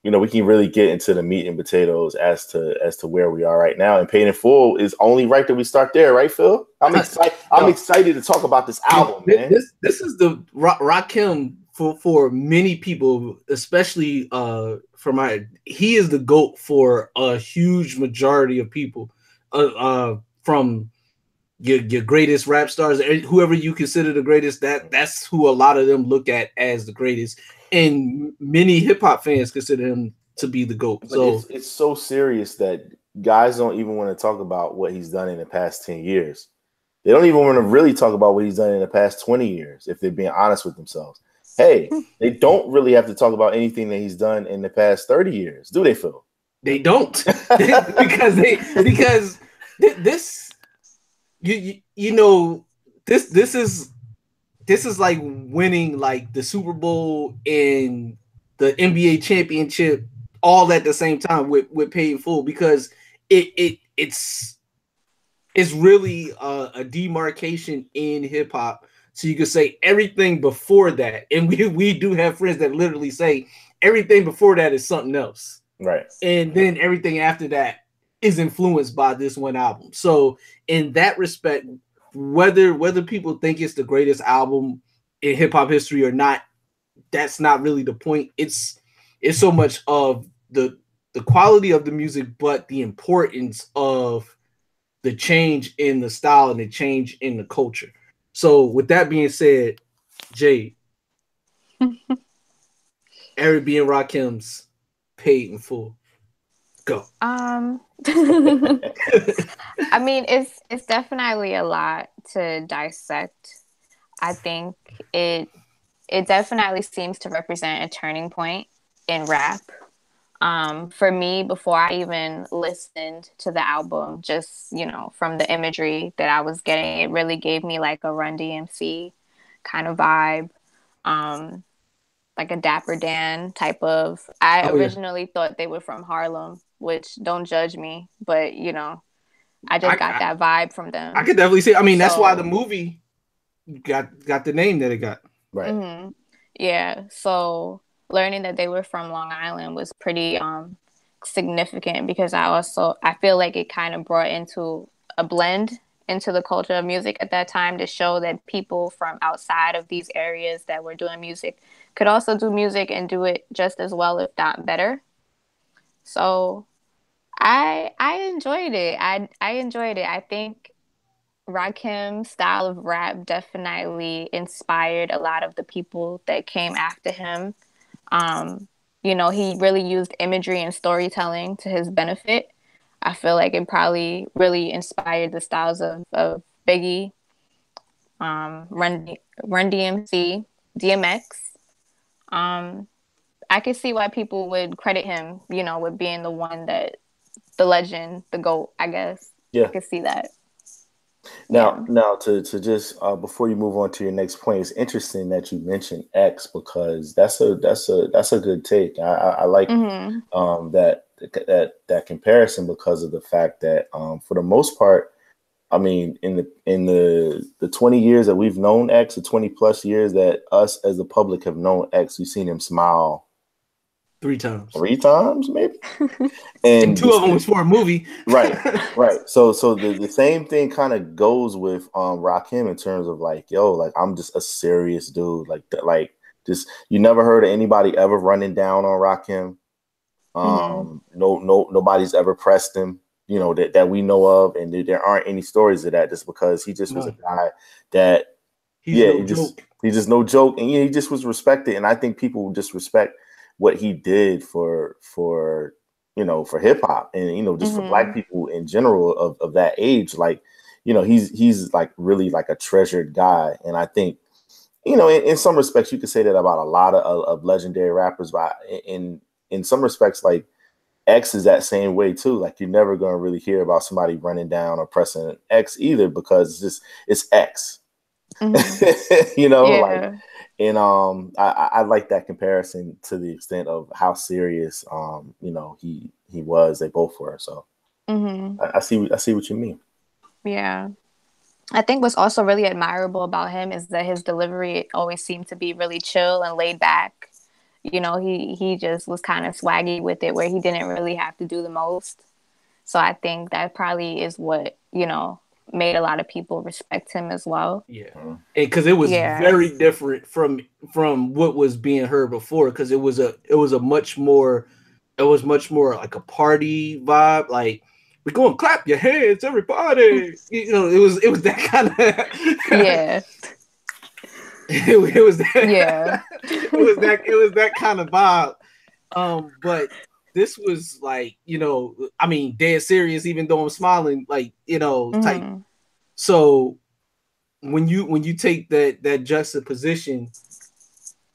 We can really get into the meat and potatoes as to where we are right now. And Paid in Full is only right that we start there, right, Phil? I'm excited to talk about this album, man. This is the Rakim for many people, especially he is the GOAT for a huge majority of people, from your greatest rap stars, whoever you consider the greatest, that's who a lot of them look at as the greatest, and many hip hop fans consider him to be the GOAT. But so it's so serious that guys don't even want to talk about what he's done in the past 10 years. They don't even want to really talk about what he's done in the past 20 years, if they're being honest with themselves. Hey, they don't really have to talk about anything that he's done in the past 30 years, do they, Phil? They don't. because this you know, this is like winning like the Super Bowl and the NBA championship all at the same time with paid in full, because it's really a demarcation in hip hop. So you could say everything before that, and we do have friends that literally say everything before that is something else, right? And then everything after that is influenced by this one album. So in that respect, whether people think it's the greatest album in hip hop history or not, that's not really the point. It's so much of the quality of the music, but the importance of the change in the style and the change in the culture. So with that being said, Jade, Eric B and Rakim's Paid in Full. Go. I mean, it's definitely a lot to dissect. I think it definitely seems to represent a turning point in rap. For me, before I even listened to the album, just, you know, from the imagery that I was getting, it really gave me like a Run DMC kind of vibe. Like a Dapper Dan type of. I originally thought they were from Harlem, which, don't judge me, but you know, I got that vibe from them. I could definitely see. I mean, that's why the movie got the name that it got. Right. Mm-hmm. Yeah. So learning that they were from Long Island was pretty significant, because I feel like it kind of brought into a blend into the culture of music at that time, to show that people from outside of these areas that were doing music could also do music and do it just as well, if not better. So I enjoyed it. I enjoyed it. I think Rakim's style of rap definitely inspired a lot of the people that came after him. You know, he really used imagery and storytelling to his benefit. I feel like it probably really inspired the styles of Biggie, Run DMC, DMX. I could see why people would credit him, you know, with being the one that, the legend, the GOAT, I guess. Yeah. I could see that. Now to just before you move on to your next point, it's interesting that you mentioned X, because that's a good take. I like that comparison, because of the fact that for the most part, I mean, in the 20 years that we've known X, the 20 plus years that us as the public have known X, we've seen him smile three times maybe, and two of them was for a movie. right. So the same thing kind of goes with Rakim, in terms of like, yo, like, I'm just a serious dude, like that, like, just, you never heard of anybody ever running down on Rakim. Nobody's ever pressed him, you know, that we know of, and there aren't any stories of that, just because he just was a guy that he's just no joke, and he just was respected. And I think people just respect what he did for you know, for hip hop, and, you know, just for Black people in general of that age. Like, you know, he's like really like a treasured guy. And I think, you know, in some respects you could say that about a lot of legendary rappers, but in some respects, like, X is that same way too. Like, you're never going to really hear about somebody running down or pressing X either, because it's X. You know, like, and I like that comparison, to the extent of how serious you know, he was. They both were. So I see what you mean. Yeah. I think what's also really admirable about him is that his delivery always seemed to be really chill and laid back. You know, he just was kind of swaggy with it, where he didn't really have to do the most. So I think that probably is what, you know, made a lot of people respect him as well. Yeah, because it was very different from what was being heard before. Because it was much more like a party vibe. Like, we're going to clap your hands, everybody. You know, it was that kind of it was that it was that kind of vibe. But this was like, you know, I mean, dead serious, even though I'm smiling, like, you know, type. So when you take that juxtaposition,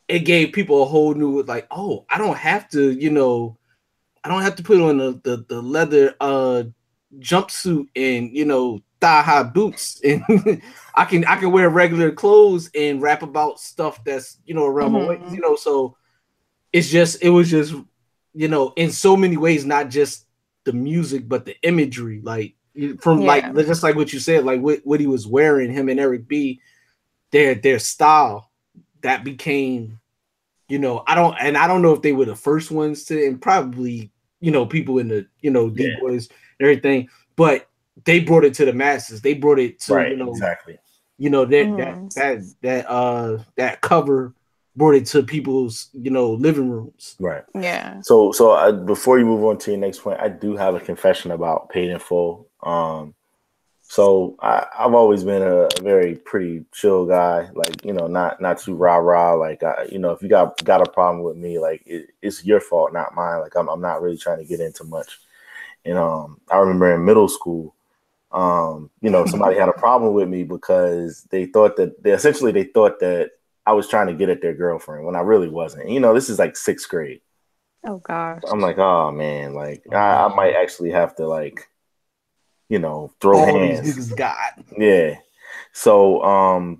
it gave people a whole new, like, oh, I don't have to, you know, I don't have to put on the leather jumpsuit and, you know, thigh high boots, and I can wear regular clothes and rap about stuff that's, you know, around my waist, you know. So it was just, you know, in so many ways, not just the music, but the imagery, like from like just like what you said, like what he was wearing, him and Eric B, their style that became, you know, I don't know if they were the first ones to, and probably, you know, people in the, you know, D-Boys and everything, but they brought it to the masses. They brought it to, you know, you know, that cover brought it to people's, you know, living rooms. Right. Yeah. So before you move on to your next point, I do have a confession about Paid in Full. So I've always been a very pretty chill guy, like, you know, not too rah-rah. Like, you know, if you got a problem with me, like, it's your fault, not mine. Like, I'm not really trying to get into much. And I remember in middle school, you know, somebody had a problem with me because they thought that I was trying to get at their girlfriend when I really wasn't. And, you know, this is like 6th grade. Oh gosh. I'm like, oh man, like I might actually have to, like, you know, throw hands. These niggas got. Yeah. So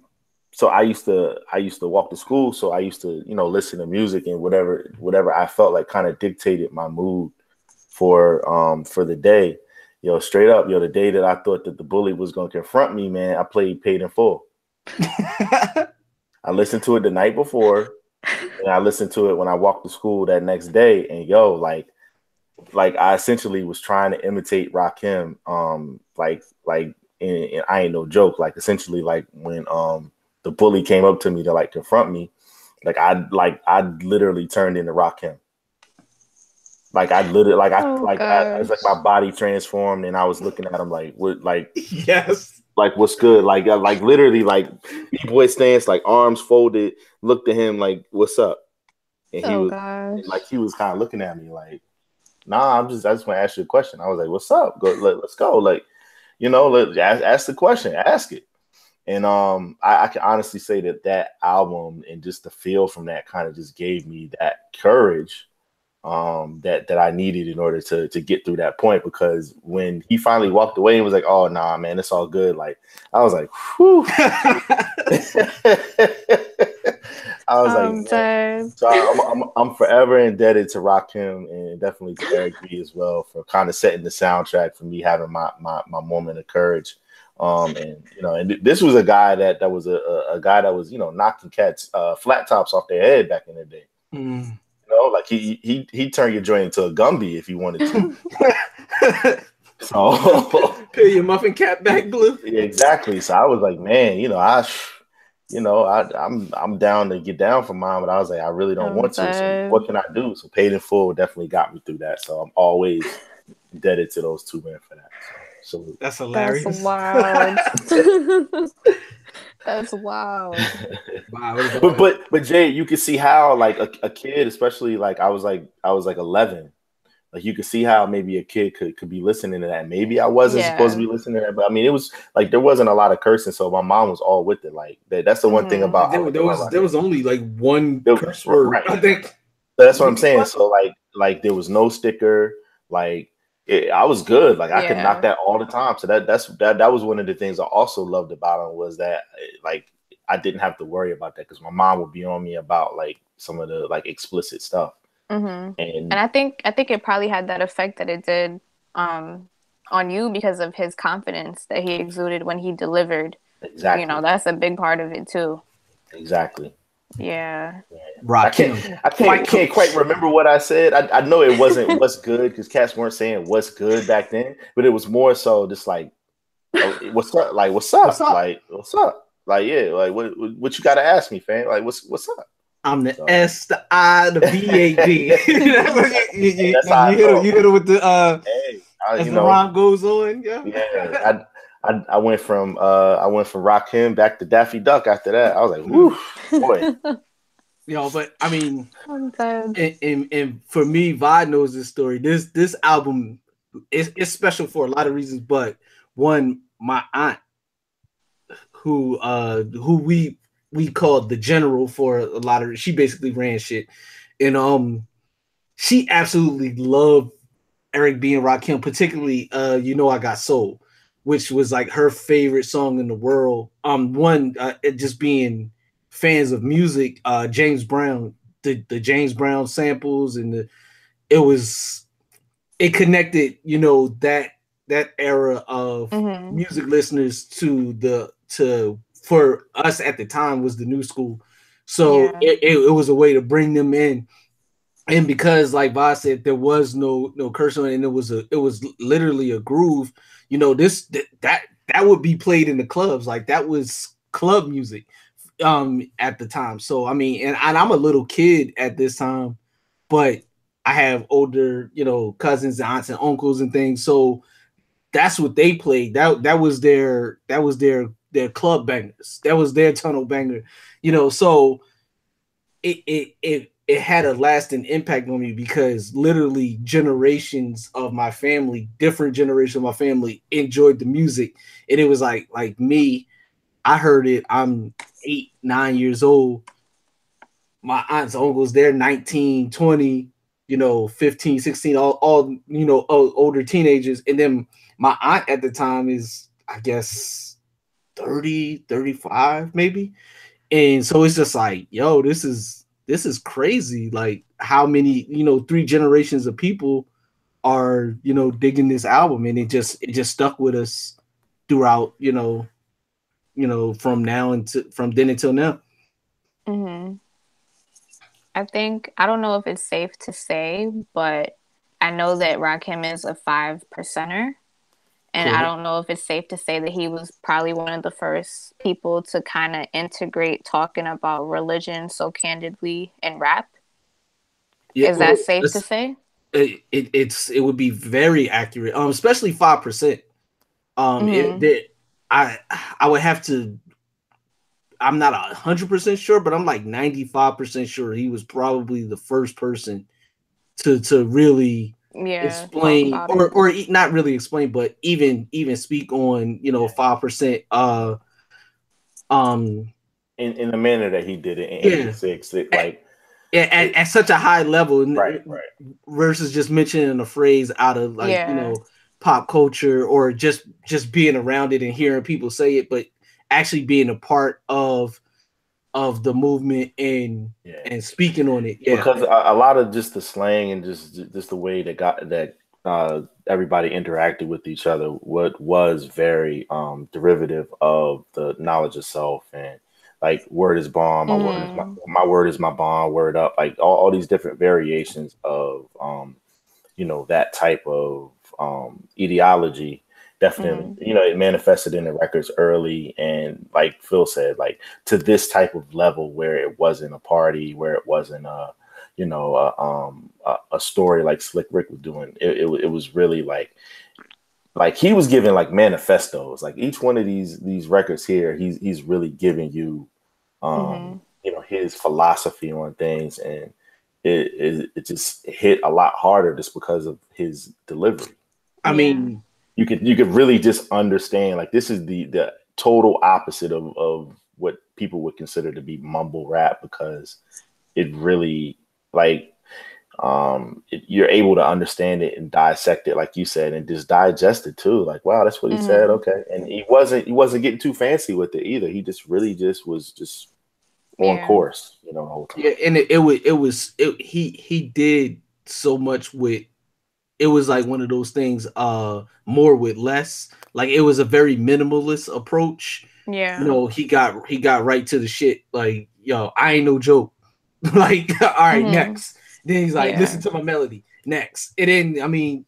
so I used to walk to school. So I used to, you know, listen to music and whatever I felt like kind of dictated my mood for the day. Yo, straight up, yo, the day that I thought that the bully was gonna confront me, man, I played Paid in Full. I listened to it the night before, and I listened to it when I walked to school that next day. And yo, like I essentially was trying to imitate Rakim, and I ain't no joke. Like, essentially, like when the bully came up to me to like confront me, I literally turned into Rakim. Like, I literally, like, I was like, my body transformed, and I was looking at him like, what, like, yes, like, what's good? Like literally, like, B-boy stance, like, arms folded, looked at him like, what's up? And he was kind of looking at me like, nah, I just want to ask you a question. I was like, what's up? Let's go. Like, you know, ask the question, ask it. And I can honestly say that album and just the feel from that kind of just gave me that courage that I needed in order to get through that point. Because when he finally walked away and was like, oh, nah, man, it's all good. Like, I was like, whew. I was like, so I'm forever indebted to Rakim and definitely to Eric B as well for kind of setting the soundtrack for me having my moment of courage. And, you know, and this was a guy that was a guy that was, you know, knocking cats flat tops off their head back in the day. You know, like he turned your joint into a Gumby if he wanted to. So peel your muffin cap back blue. Yeah, exactly. So I was like, man, you know, I'm down to get down for mine, but I was like, I really don't want to. So what can I do? So Paid in Full definitely got me through that. So I'm always indebted to those two men for that. So that's hilarious. That's wild. That's wild. Wow. But Jay, you can see how like a kid, especially like I was like 11. Like, you could see how maybe a kid could be listening to that. Maybe I wasn't supposed to be listening to that, but I mean, it was like there wasn't a lot of cursing, so my mom was all with it. Like that's the one thing about there was only like one curse word, right. I think. That's what I'm saying. So like there was no sticker. Like I was good. Like I could knock that all the time. So that was one of the things I also loved about him, was that like I didn't have to worry about that because my mom would be on me about like some of the like explicit stuff. And I think it probably had that effect that it did on you because of his confidence that he exuded when he delivered. Exactly. You know, that's a big part of it too. Exactly. Yeah. I can't quite remember what I said. I know it wasn't what's good because cats weren't saying what's good back then, but it was more so just like what's up? Like, what's up? Like, what's up? Like, yeah, like what you gotta ask me, fam? Like, what's up? I'm the S, the I, the B-A-D. You hit it with the as the rhyme goes on. Yeah. I went from Rakim back to Daffy Duck after that. I was like, whoo, boy. But I mean, and for me, Vi knows this story. This album is special for a lot of reasons, but one, my aunt, who we called the general for a lot of, she basically ran shit, and she absolutely loved Eric B and Rakim, particularly You Know I Got Soul, which was like her favorite song in the world. Just being fans of music, James Brown, the James Brown samples, and it connected, that era of music listeners to for us at the time was the new school. So it was a way to bring them in. And because, like Vi said, there was no curse on it, and it was literally a groove, that would be played in the clubs. Like, that was club music at the time. So I mean, and I'm a little kid at this time, but I have older, cousins and aunts and uncles and things. So that's what they played. That was their club bangers. That was their tunnel banger. So it had a lasting impact on me, because literally generations of my family, different generations of my family, enjoyed the music. And it was like me, I heard it. I'm 8, 9 years old. My aunts and uncles, they're 19, 20, 15, 16, all older teenagers. And then my aunt at the time is, I guess, 30, 35 maybe. And so it's just like, yo, this is crazy. Like, how many, 3 generations of people are, digging this album, and it just stuck with us throughout, from then until now. Mm-hmm. I don't know if it's safe to say, but I know that Rakim is a 5%er. And cool. I don't know if it's safe to say that he was probably one of the first people to kind of integrate talking about religion so candidly in rap. Yeah, is that safe to say? It would be very accurate, especially 5%. I would have to. I'm not 100% sure, but I'm like 95% sure he was probably the first person to really explain, or not really explain, but even speak on 5%. In the manner that he did it in 86, at such a high level, right. Versus just mentioning a phrase out of pop culture, or just being around it and hearing people say it, but actually being a part of the movement and speaking on it. Yeah. Because a lot of just the slang and just the way that everybody interacted with each other, what was very derivative of the knowledge of self, and like word is bond, my word is my bond, word up, like all these different variations of that type of ideology. Definitely, it manifested in the records early, and like Phil said, like to this type of level where it wasn't a party, where it wasn't a story like Slick Rick was doing. It was really like he was giving like manifestos. Like each one of these records here, he's really giving you, his philosophy on things, and it just hit a lot harder just because of his delivery. I mean. You could really just understand, like, this is the total opposite of what people would consider to be mumble rap, because it really, like, you're able to understand it and dissect it, like you said, and just digest it too. Like, wow, that's what he said. Okay. And he wasn't getting too fancy with it either. He just really was on course, the whole time. Yeah, and he did so much with. It was like one of those things, more with less. Like, it was a very minimalist approach. Yeah. He got right to the shit. Like, yo, I ain't no joke. Like, all right, next. Then he's like, listen to my melody. Next. And then,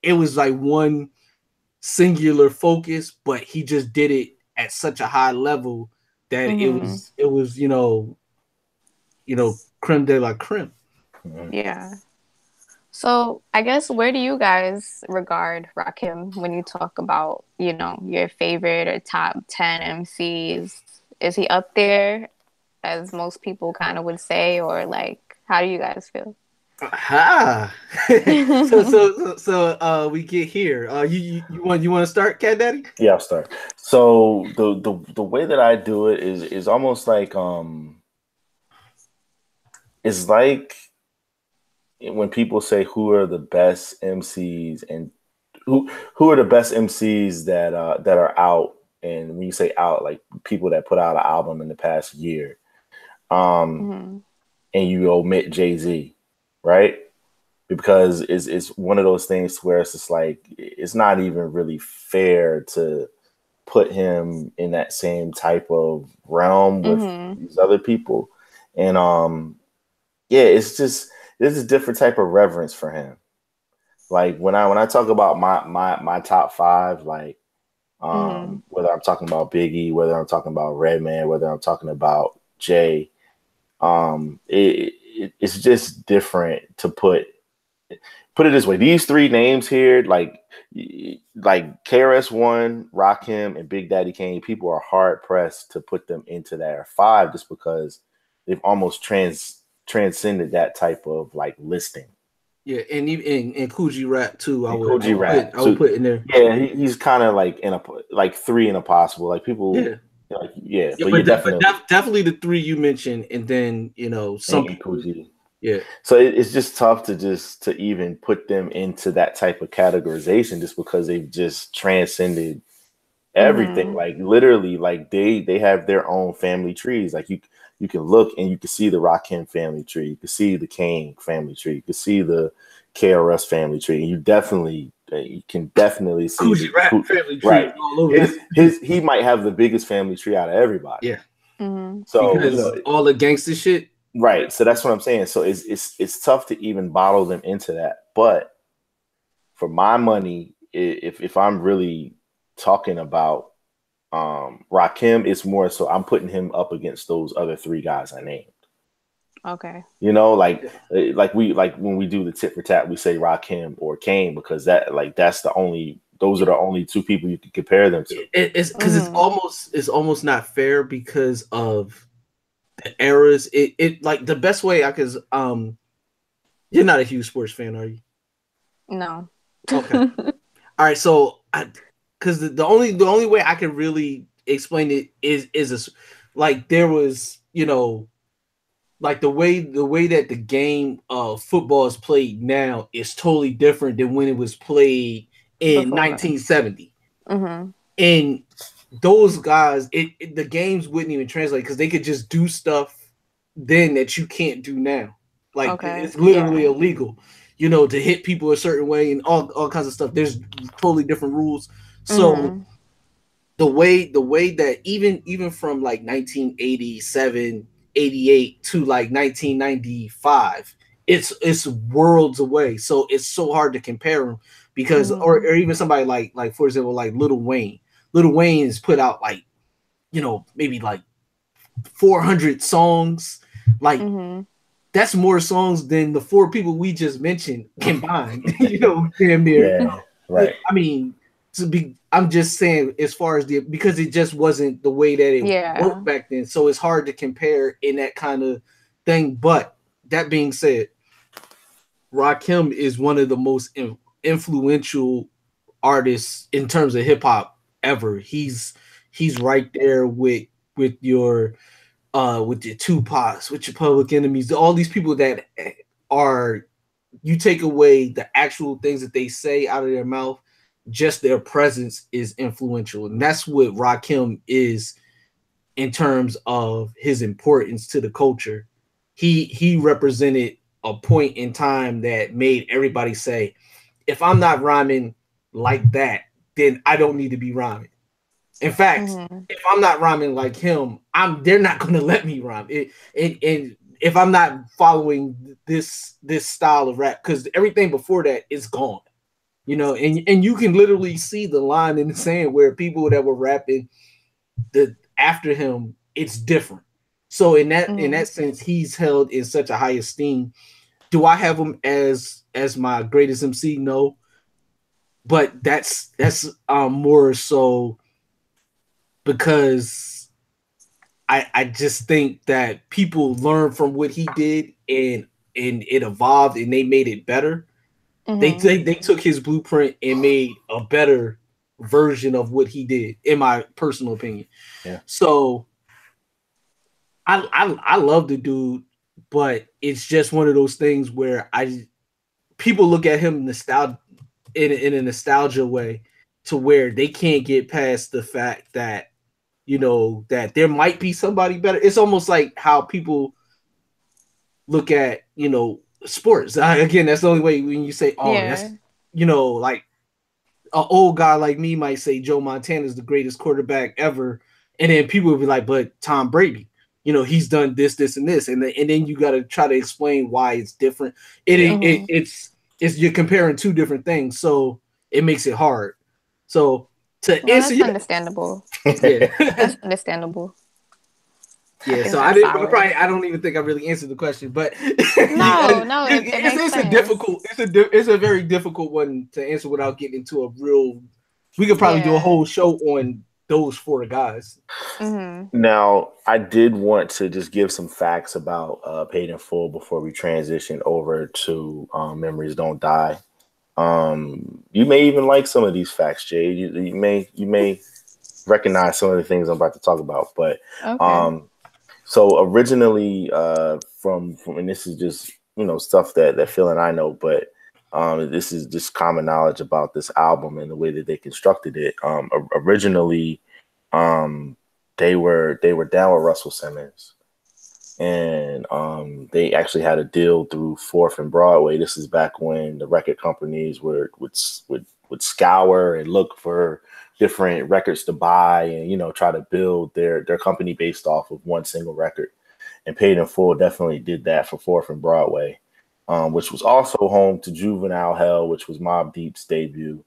it was like one singular focus, but he just did it at such a high level that it was creme de la creme. Yeah. So I guess where do you guys regard Rakim when you talk about, your favorite or top 10 MCs? Is he up there, as most people kind of would say, or like, how do you guys feel? So we get here. You want to start, Cat Daddy? Yeah, I'll start. So the way that I do it is almost like it's like when people say who are the best MCs and who are the best MCs that are out, and when you say out, like people that put out an album in the past year, and you omit Jay-Z, right? Because it's one of those things where it's just like it's not even really fair to put him in that same type of realm with these other people, and it's just there's a different type of reverence for him. Like when I talk about my top five, like whether I'm talking about Biggie, whether I'm talking about Redman, whether I'm talking about Jay, it's just different to put it this way. These three names here, like KRS-One, Rakim, and Big Daddy Kane, people are hard pressed to put them into that five just because they've almost transcended that type of like listing. Yeah, and Kool G Rap too. I would put in there. Yeah, he's kind of like in a three in a possible. Like people, but definitely the three you mentioned, and then some Kool G. Yeah. So it's just tough to even put them into that type of categorization just because they've just transcended everything. Like literally, like they have their own family trees. Like you can look and you can see the Rakim family tree. You can see the Kane family tree. You can see the KRS family tree. And you can definitely see the Rap family tree. Right. All over. He might have the biggest family tree out of everybody. Yeah. So because all the gangster shit. Right. So that's what I'm saying. So it's tough to even bottle them into that. But for my money, if I'm really talking about Rakim, it's more so I'm putting him up against those other three guys I named. Okay. Like when we do the tit for tat, we say Rakim or Kane because those are the only two people you can compare them to. It's because it's almost not fair because of the eras. It like the best way you're not a huge sports fan, are you? No. Okay. All right. So because the only way I can really explain it is like there was, like the way that the game of football is played now is totally different than when it was played in 1970. And those guys, the games wouldn't even translate because they could just do stuff then that you can't do now. Like it's literally illegal, to hit people a certain way and all kinds of stuff. There's totally different rules. So the way that even from like 1987, 88 to like 1995, it's worlds away. So it's so hard to compare them because or even somebody like for example like Lil Wayne. Lil Wayne has put out like maybe like 400 songs. Like that's more songs than the four people we just mentioned combined. Damn near. Yeah, right. I mean, I'm just saying as far as because it just wasn't the way that it worked back then. So it's hard to compare in that kind of thing. But that being said, Rakim is one of the most influential artists in terms of hip hop ever. He's right there with your Tupacs, with your Public Enemies, all these people that are, you take away the actual things that they say out of their mouth, just their presence is influential. And that's what Rakim is in terms of his importance to the culture. He represented a point in time that made everybody say, if I'm not rhyming like that, then I don't need to be rhyming. In fact, if I'm not rhyming like him, they're not going to let me rhyme. And if I'm not following this style of rap, because everything before that is gone. you know, and you can literally see the line in the sand where people that were rapping after him, it's different. So in that sense, he's held in such a high esteem. Do I have him as my greatest MC? No, but that's more so because I just think that people learn from what he did and it evolved and they made it better. They took his blueprint and made a better version of what he did, in my personal opinion. Yeah. So I love the dude, but it's just one of those things where people look at him in a nostalgia way, to where they can't get past the fact that, you know, that there might be somebody better. It's almost like how people look at, you know, sports. Again, that's the only way when you say, oh, that's, you know, like an old guy like me might say Joe Montana is the greatest quarterback ever. And then people will be like, but Tom Brady, you know, he's done this, this, and this. And then you got to try to explain why it's different. It's you're comparing two different things. So it makes it hard. So answer that's understandable. Yeah. That's understandable. Yeah, so I don't even think I really answered the question, but it's a very difficult one to answer without getting into a real. We could probably do a whole show on those four guys. Now, I did want to just give some facts about Paid in Full before we transition over to Memories Don't Die. You may even like some of these facts, Jay. You may recognize some of the things I'm about to talk about, but so originally from and this is just, you know, stuff that Phil and I know, but this is just common knowledge about this album and the way that they constructed it. Originally, they were down with Russell Simmons, and they actually had a deal through 4th and Broadway. This is back when the record companies would scour and look for different records to buy and, you know, try to build their company based off of one single record. And Paid in Full definitely did that for 4th and Broadway, which was also home to Juvenile Hell, which was Mobb Deep's debut,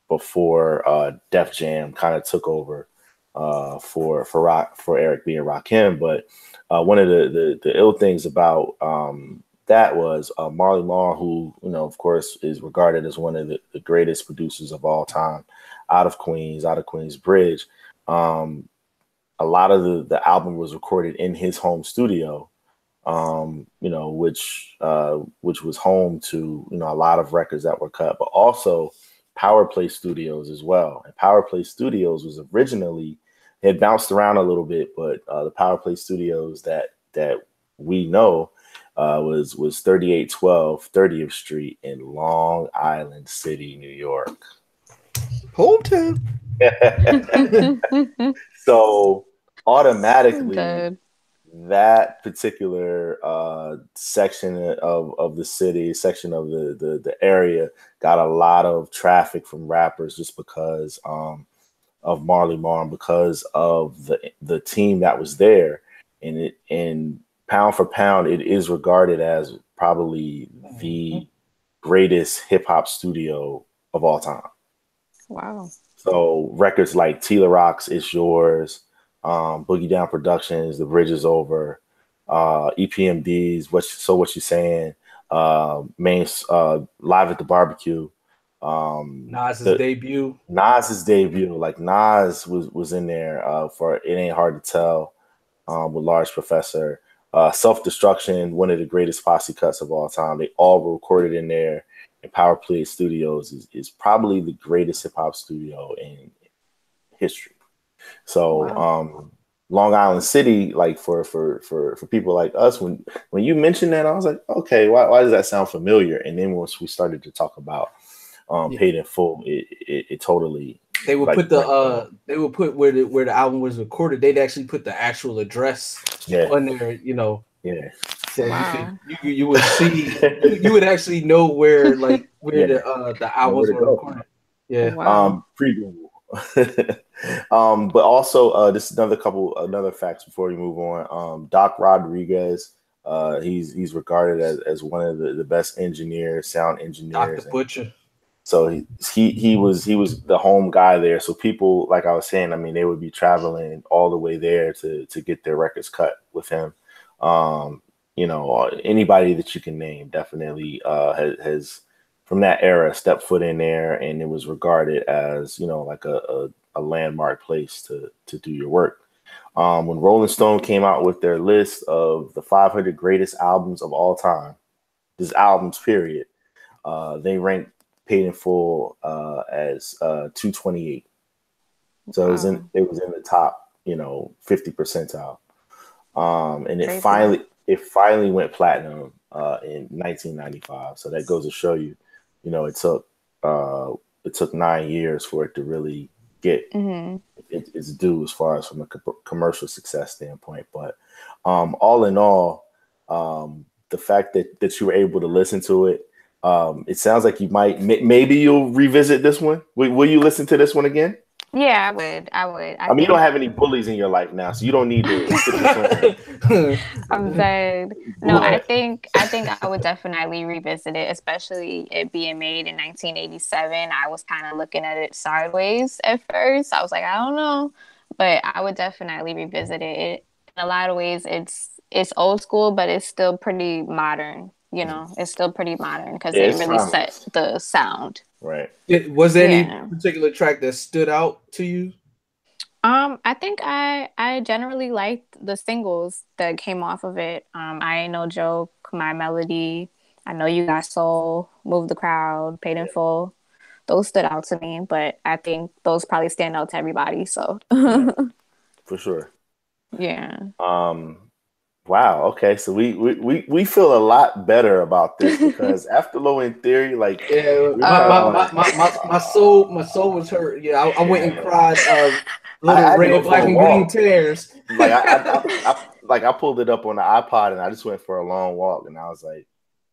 before Def Jam kind of took over for Eric B Rakim. But one of the ill things about that was Marley Marl, who, you know, of course, is regarded as one of the greatest producers of all time, out of Queensbridge. A lot of the album was recorded in his home studio, you know, which was home to, you know, a lot of records that were cut, but also Power Play Studios as well. And Power Play Studios was originally, it had bounced around a little bit, but the Power Play Studios that we know was 3812 30th Street in Long Island City, New York. Hometown. So automatically, that particular section of the city, section of the area, got a lot of traffic from rappers just because of Marley Marl, because of the team that was there. And pound for pound, it is regarded as probably the greatest hip hop studio of all time. Wow. So records like Tila Rock's It's Yours, Boogie Down Productions, The Bridge Is Over, EPMD's What You Saying, Live at the Barbecue, Nas's debut. Like Nas was in there for It Ain't Hard to Tell, with Large Professor, Self-Destruction, one of the greatest posse cuts of all time. They all were recorded in there. And Power Play Studios is probably the greatest hip hop studio in history. So Long Island City, like for people like us, when you mentioned that, I was like, okay, why does that sound familiar? And then once we started to talk about Paid in Full, it totally. They would put they would put where the album was recorded. They'd actually put the actual address on there, you know. Yeah. So you would see, you would actually know where the albums were recorded. Yeah. Wow. Pre-Google. But also this is another facts before we move on. Doc Rodriguez, he's regarded as one of the best engineers, sound engineers. Dr. Butcher. So he was the home guy there. So people, like I was saying, I mean, they would be traveling all the way there to get their records cut with him. You know, anybody that you can name definitely has from that era stepped foot in there, and it was regarded as, you know, like a landmark place to do your work. When Rolling Stone came out with their list of the 500 greatest albums of all time, just albums, period, they ranked Paid in Full as 228. So it was in the top, you know, 50 percentile. And it finally went platinum in 1995. So that goes to show you, you know, it took 9 years for it to really get its due as far as from a commercial success standpoint. But all in all, the fact that you were able to listen to it, it sounds like you maybe you'll revisit this one. Will you listen to this one again? Yeah, I would. I mean, you don't have any bullies in your life now, so you don't need to. I'm dead. No, I think I would definitely revisit it, especially it being made in 1987. I was kind of looking at it sideways at first. I was like, I don't know, but I would definitely revisit it. In a lot of ways, it's old school, but it's still pretty modern. You know, it's still pretty modern because it really set the sound. Right. Was there any particular track that stood out to you? I think I generally liked the singles that came off of it. I Ain't No Joke, My Melody, I Know You Got Soul, Move the Crowd, Paid in Full. Those stood out to me, but I think those probably stand out to everybody. So for sure. Yeah. Wow. Okay. So we feel a lot better about this because after Low End Theory, like my soul was hurt. Yeah, I went and cried little red, black, and green tears. Like I pulled it up on the iPod and I just went for a long walk and I was like,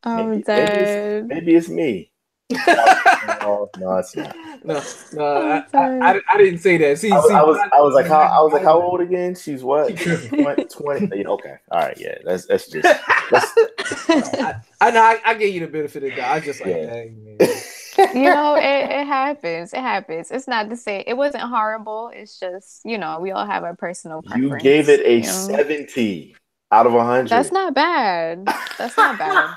maybe it's me. No, it's not. No, I didn't say that. I was like, how old again? She's what? 20. Okay, all right, yeah. That's just. I know. I gave you the benefit of that. I was just like, dang, man. You know, it happens. It happens. It's not to say it wasn't horrible. It's just, you know, we all have our personal preference. You gave it a 70 out of 100. That's not bad. That's not bad.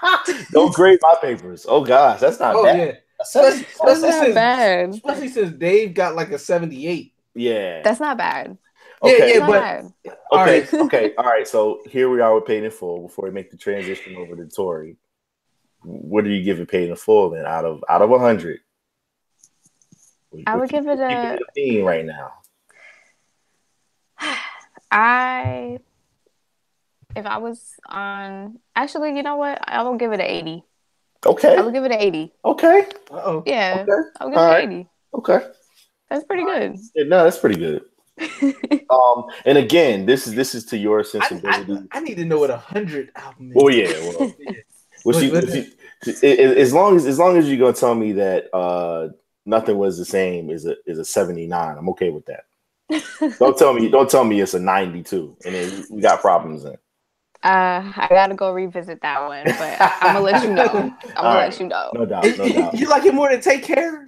Don't grade my papers. Oh gosh, that's not bad. Yeah. That's not bad. Especially since Dave got like a 78. Yeah. That's not bad. Okay. But all right. So here we are with Paid in Full. Before we make the transition over to Tory, what do you give it Paid in Full then out of 100? I would give it a theme right now. If I was on, actually, you know what? I will give it an 80. Okay. I will give it an 80. Okay. Uh-oh. Yeah. Okay. I'll give it an 80. Okay. That's pretty good. Yeah, no, that's pretty good. And again, this is to your sensibility. I need to know what 100 album is. Well, yeah. As long as you're gonna tell me that Nothing Was the Same is a 79, I'm okay with that. Don't tell me it's a 92, and then we got problems then. I gotta go revisit that one, but I'm gonna let you know. Let you know. No doubt. You like it more than Take Care?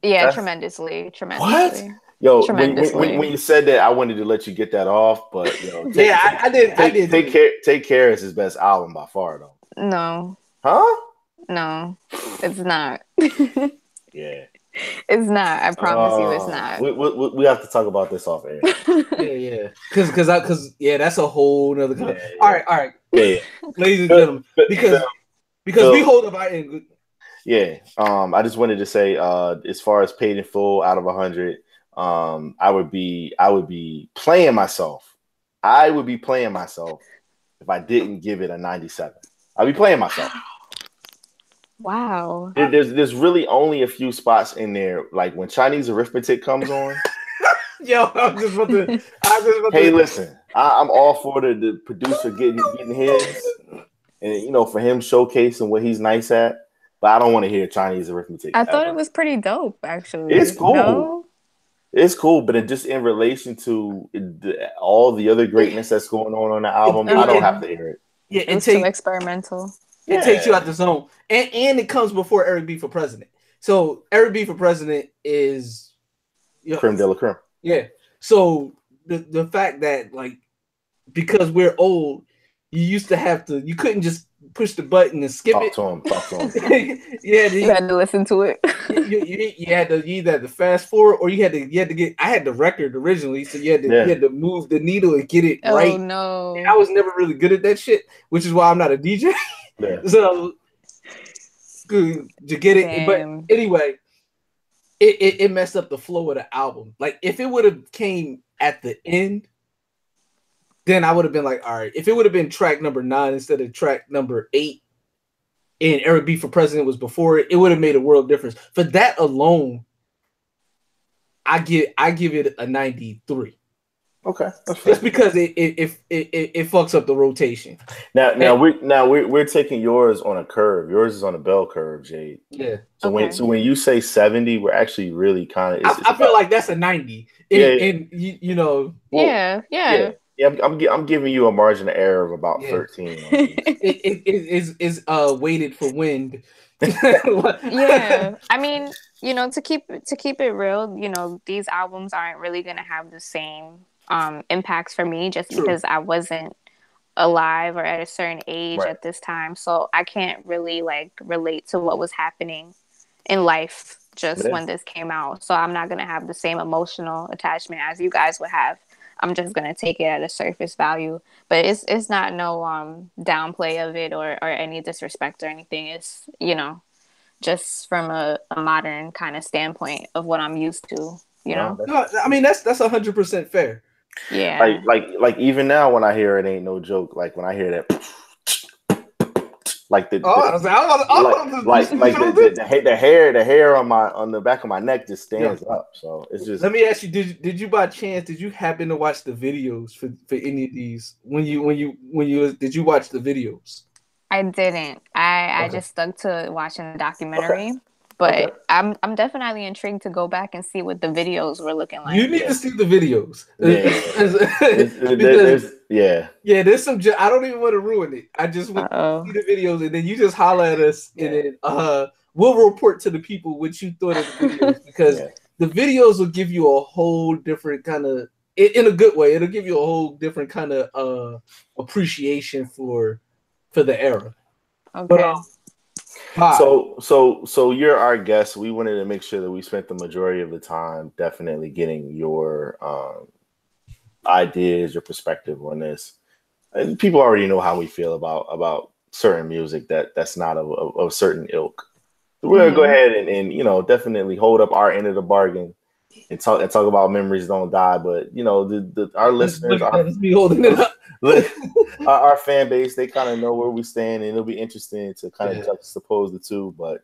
Yeah, tremendously. What? Yo, when you said that, I wanted to let you get that off, but I did. Take Care is his best album by far, though. No. Huh? No, it's not. Yeah. It's not. I promise you, it's not. We have to talk about this off air. Yeah. Because that's a whole nother. Yeah. All right. Yeah. Ladies and gentlemen, because we hold up our end. Yeah. I just wanted to say, as far as Paid in Full out of 100, I would be playing myself. I would be playing myself if I didn't give it a 97. I'd be playing myself. Wow. There's really only a few spots in there, like when Chinese Arithmetic comes on. Yo, I was just about to. Hey, listen, I'm all for the producer getting his, and for him showcasing what he's nice at. But I don't want to hear Chinese Arithmetic. I thought it was pretty dope, actually. It's cool. No? It's cool, but just in relation to all the other greatness that's going on the album, I don't have to hear it. Yeah, it's too experimental. It takes you out the zone, and it comes before Eric B for president. So Eric B for president is creme de la creme. Yeah. So the fact that like because we're old, you couldn't just push the button and skip it. Talk to him. You had to listen to it. you had to either had to fast forward or you had to get. I had the record originally, so you had to move the needle and get it right. Oh no! And I was never really good at that shit, which is why I'm not a DJ. Yeah. So to get it, Damn. but anyway, it messed up the flow of the album. Like if it would have came at the end, then I would have been like, all right. If it would have been track number 9 instead of track number 8, and Eric B for president was before it, it would have made a world difference. For that alone, I give it a 93. Okay, just because it fucks up the rotation. Now we're taking yours on a curve. Yours is on a bell curve, Jade. Yeah. So when you say 70, we're actually really kind of. I feel like that's a 90. And you know. Yeah. I'm giving you a margin of error of about 13. It is weighted for wind. Yeah, I mean, you know, to keep it real, you know, these albums aren't really gonna have the same impacts for me just because I wasn't alive or at a certain age at this time, so I can't really like relate to what was happening in life just when this came out. So I'm not gonna have the same emotional attachment as you guys would have. I'm just gonna take it at a surface value, but it's not no downplay of it or any disrespect or anything. It's, you know, just from a modern kind of standpoint of what I'm used to. You know, no, I mean that's 100% fair. Yeah, like even now when I hear It Ain't No Joke, like when I hear that, like the hair on the back of my neck just stands up. So it's just. Let me ask you: Did you by chance did you happen to watch the videos for any of these? When you did you watch the videos? I didn't. I just stuck to watching the documentary. But I'm definitely intrigued to go back and see what the videos were looking like. You need to see the videos. There's some. I don't even want to ruin it. I just want to see the videos, and then you just holler at us, and then we'll report to the people what you thought of the videos, because the videos will give you a whole different kind of, in a good way. It'll give you a whole different kind of appreciation for the era. Okay. But, So you're our guest. We wanted to make sure that we spent the majority of the time definitely getting your ideas, your perspective on this. And people already know how we feel about certain music that's not of a certain ilk. So we're gonna go ahead and you know, definitely hold up our end of the bargain and talk about Memories Don't Die. But you know, our listeners be holding it up. Our fan base, they kind of know where we stand, and it'll be interesting to kind of juxtapose the two. But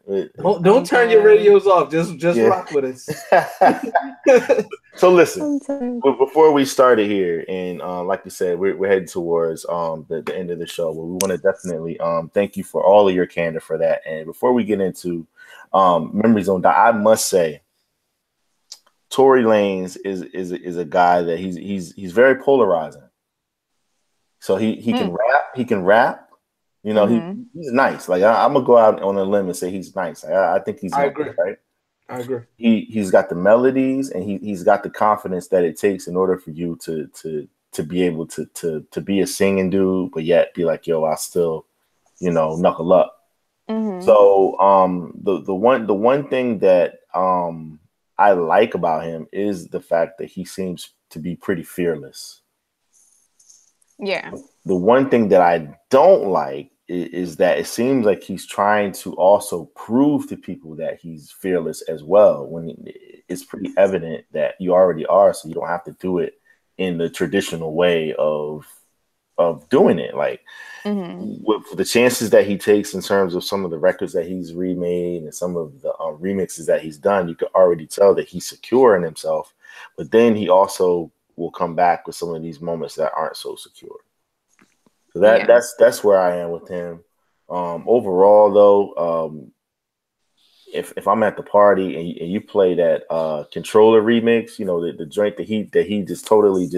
don't turn your radios off. Just rock with us. So listen, before we started here, and like you said, we're heading towards the end of the show. But we want to definitely thank you for all of your candor for that. And before we get into Memories Don't Die, I must say, Tory Lanez is a guy that he's very polarizing. So he can rap, you know, he's nice. Like I'm gonna go out on a limb and say he's nice. I think he's nice, agree. Right? I agree. He's got the melodies and he's got the confidence that it takes in order for you to be able to be a singing dude, but yet be like, yo, I still, you know, knuckle up. So the one thing that I like about him is the fact that he seems to be pretty fearless. Yeah. The one thing that I don't like is that it seems like he's trying to also prove to people that he's fearless as well, when it's pretty evident that you already are, so you don't have to do it in the traditional way of doing it. Like with the chances that he takes in terms of some of the records that he's remade and some of the remixes that he's done, you can already tell that he's secure in himself, but then he also will come back with some of these moments that aren't so secure. So that's where I am with him. Overall, though, if I'm at the party and you play that Controller remix, you know, the joint that he just totally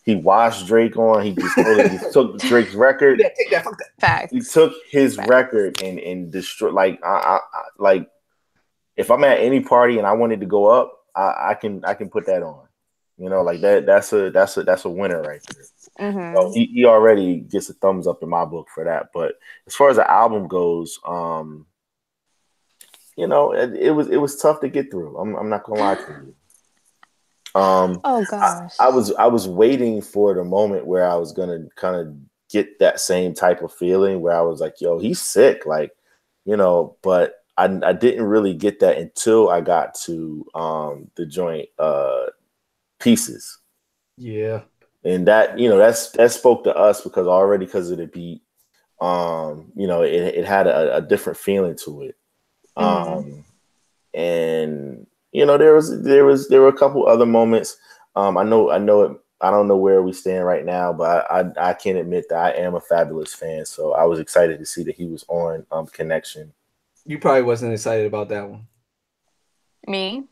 he washed Drake on. He just totally took Drake's record. Take that, fuck that. Facts. He took his record and destroyed. Like if I'm at any party and I wanted to go up, I can put that on. You know, like that's a winner right there. So he already gets a thumbs up in my book for that. But as far as the album goes, you know, it was tough to get through. I'm not gonna lie to you. Oh gosh. I was waiting for the moment where I was gonna kind of get that same type of feeling where I was like, yo, he's sick, like, you know, but I didn't really get that until I got to the joint Pieces. Yeah. And that, you know, that spoke to us because of the beat, you know, it had a different feeling to it. And you know, there were a couple other moments. I know it. I don't know where we stand right now, but I can admit that I am a Fabulous fan. So I was excited to see that he was on Connection. You probably wasn't excited about that one. Me?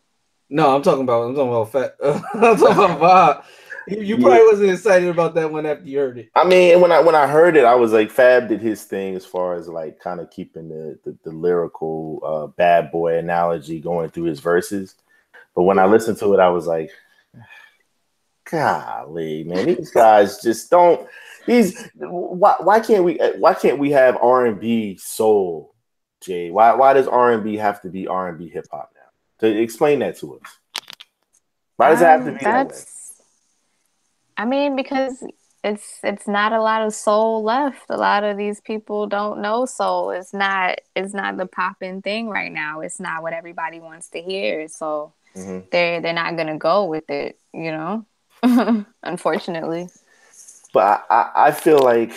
No, I'm talking about I'm talking about Bob. You probably wasn't excited about that one after you heard it. I mean, when I heard it, I was like, Fab did his thing as far as like kind of keeping the lyrical bad boy analogy going through his verses. But when I listened to it, I was like, golly, man, these guys just don't. Why can't we have R&B soul, Jay? Why does R&B have to be R&B hip hop now? To explain that to us. Why does it have to be that way? I mean, because it's not a lot of soul left. A lot of these people don't know soul. It's not the popping thing right now. It's not what everybody wants to hear. So they're not gonna go with it, you know. Unfortunately. But I feel like,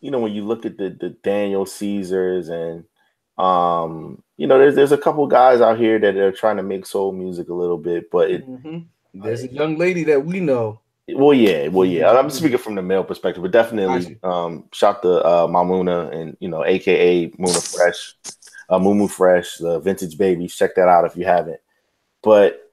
you know, when you look at the Daniel Caesars and you know, there's a couple guys out here that are trying to make soul music a little bit, but there's a young lady that we know. Well, yeah. I'm speaking from the male perspective, but definitely shout to Mamuna and, you know, AKA Muna Fresh, Mumu Fresh, the Vintage Babies. Check that out if you haven't. But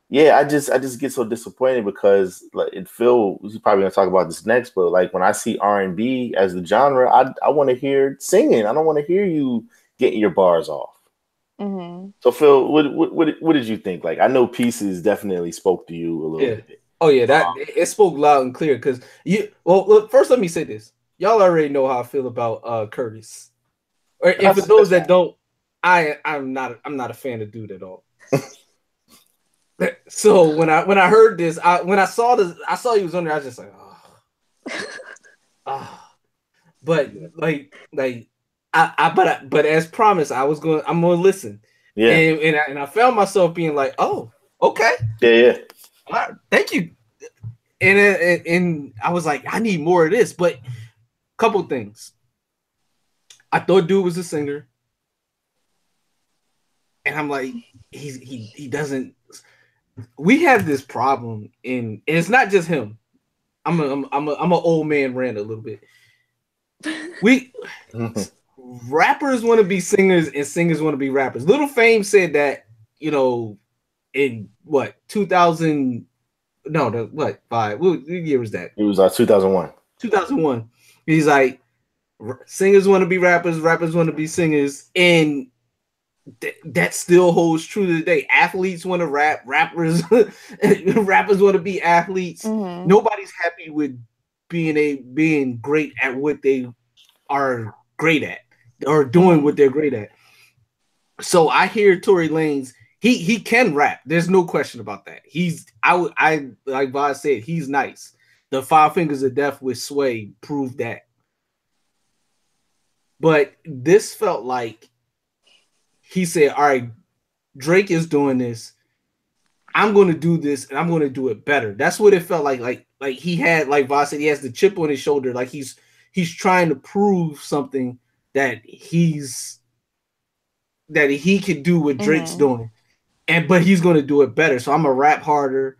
yeah, I just get so disappointed because like Phil, he's probably gonna talk about this next, but like when I see R&B as the genre, I want to hear singing. I don't want to hear you getting your bars off. So Phil, what did you think? Like, I know Pieces definitely spoke to you a little bit. Oh yeah, that it spoke loud and clear because look, first let me say this. Y'all already know how I feel about Curtis. Or and for those that don't, I'm not a fan of Dude at all. So when I heard this, when I saw he was on there, I was just like, but but as promised, I'm gonna listen. Yeah, and I found myself being like, oh, okay, yeah. Thank you. And I was like, I need more of this. But couple things. I thought Dude was a singer. And I'm like, he doesn't. We have this problem and it's not just him. I'm an old man rant a little bit. Rappers want to be singers and singers want to be rappers. Little Fame said that, you know, in what 2000? No, what year was that? It was 2001. 2001. He's like, singers want to be rappers, rappers want to be singers, and that still holds true today. Athletes want to rap, rappers want to be athletes. Nobody's happy with being great at what they are great at or doing what they're great at. So I hear Tory Lanez. He can rap. There's no question about that. I like Bob said, he's nice. The 5 Fingers of Death with Sway proved that. But this felt like he said, all right, Drake is doing this. I'm going to do this and I'm going to do it better. That's what it felt like. Like he had, like Bob said, he has the chip on his shoulder. Like he's trying to prove something that he can do what Drake's doing. But he's gonna do it better. So I'm gonna rap harder.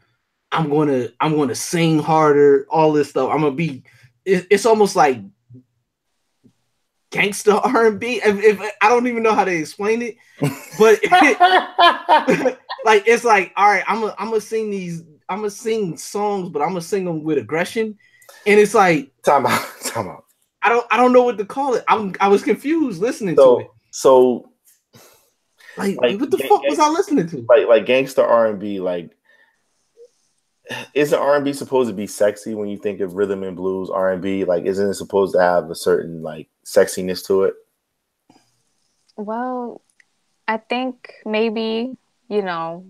I'm gonna sing harder. All this stuff. I'm gonna be. It's almost like gangster R&B. If I don't even know how to explain it, but like it's like, all right, I'm gonna sing these. I'm gonna sing songs, but I'm gonna sing them with aggression. And it's like time out. I don't know what to call it. I was confused listening to it. So Like what the fuck was I listening to? Like gangster R&B, like isn't R&B supposed to be sexy when you think of rhythm and blues R&B? Like, isn't it supposed to have a certain like sexiness to it? Well, I think maybe, you know,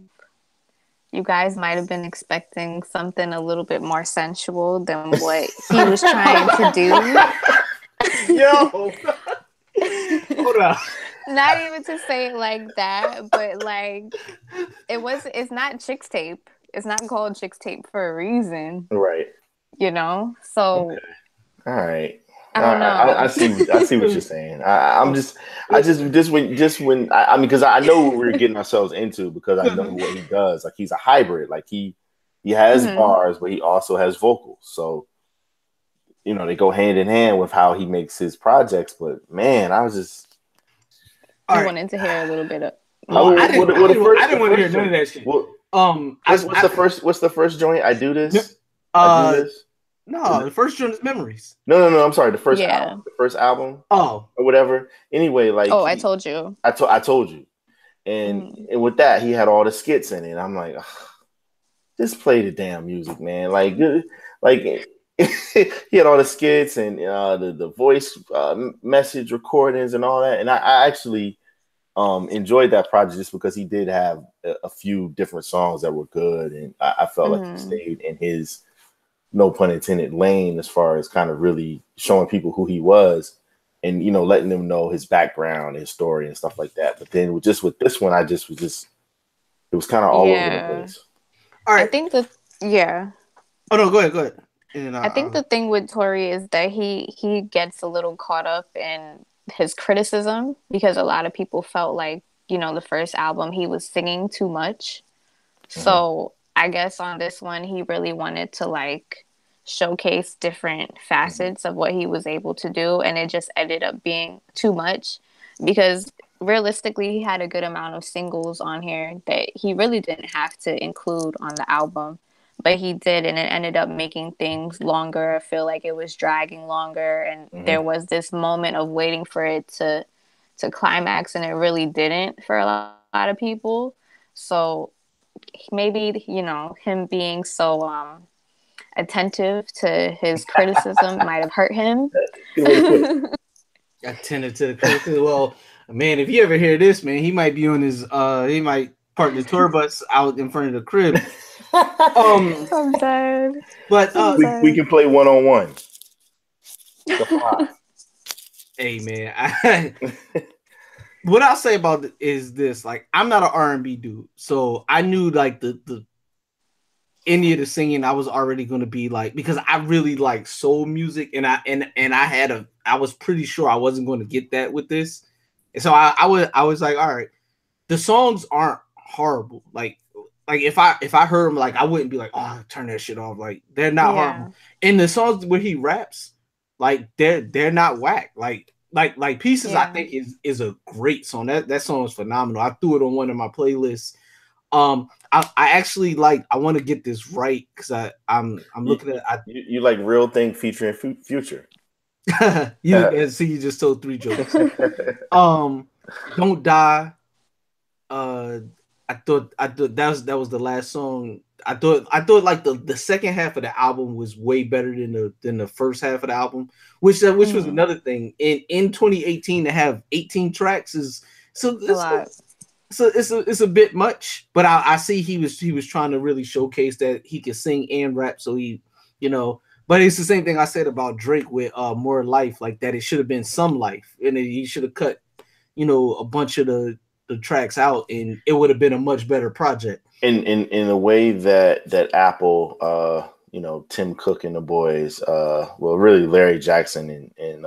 you guys might have been expecting something a little bit more sensual than what he was trying to do. Yo, hold on. Not even to say it like that, but like it's not Chicks Tape. It's not called Chicks Tape for a reason. Right. You know? So okay. All right. I don't know. I see what you're saying. I mean, because I know what we're getting ourselves into because I know what he does. Like he's a hybrid. Like he has bars, but he also has vocals. So, you know, they go hand in hand with how he makes his projects. But man, I was just wanted to hear a little bit of. I didn't want to hear none of that shit. What's the first joint? I do this. I do this. No, the first joint is Memories. No. I'm sorry. The first album. Oh, or whatever. Anyway, like. Oh, I told you. I told you, and with that, he had all the skits in it. I'm like, just play the damn music, man. Like he had all the skits and the voice message recordings and all that. And I actually enjoyed that project just because he did have a few different songs that were good, and I felt like he stayed in his, no pun intended, lane as far as kind of really showing people who he was and, you know, letting them know his background, his story and stuff like that. But then with this one, it was kind of all over the place. All right. I think Oh no, go ahead. And, I think the thing with Tory is that he gets a little caught up in his criticism because a lot of people felt like, you know, the first album he was singing too much. So I guess on this one, he really wanted to like showcase different facets of what he was able to do. And it just ended up being too much because realistically, he had a good amount of singles on here that he really didn't have to include on the album. But he did, and it ended up making things longer. I feel like it was dragging longer. And there was this moment of waiting for it to climax, and it really didn't for a lot of people. So maybe, you know, him being so attentive to his criticism might have hurt him. Attentive to the criticism. Well, man, if you ever hear this, man, he might be on his he might park the tour bus out in front of the crib. I'm sad. But we can play one-on-one. Hey man, what I'll say about it is this: like, I'm not an R&B dude, so I knew like the any of the singing I was already going to be like, because I really like soul music, and I was pretty sure I wasn't going to get that with this, and so I was like, all right, the songs aren't horrible, like if I heard them, like I wouldn't be like, oh, turn that shit off, like they're not horrible, and the songs where he raps, like they're not whack, like Pieces, I think is a great song. That song is phenomenal. I threw it on one of my playlists. I actually I want to get this right because I'm looking at you like Real Thing featuring Future. You just told 3 jokes. Don't Die. I thought that was the last song. I thought like the second half of the album was way better than the first half of the album, which was another thing. In 2018 to have 18 tracks is it's a bit much, but I see he was trying to really showcase that he could sing and rap. So he, you know, but it's the same thing I said about Drake with More Life, like that it should have been Some Life, and he should have cut, you know, a bunch of the tracks out, and it would have been a much better project. In a way that Apple, you know, Tim Cook and the boys, well, really Larry Jackson and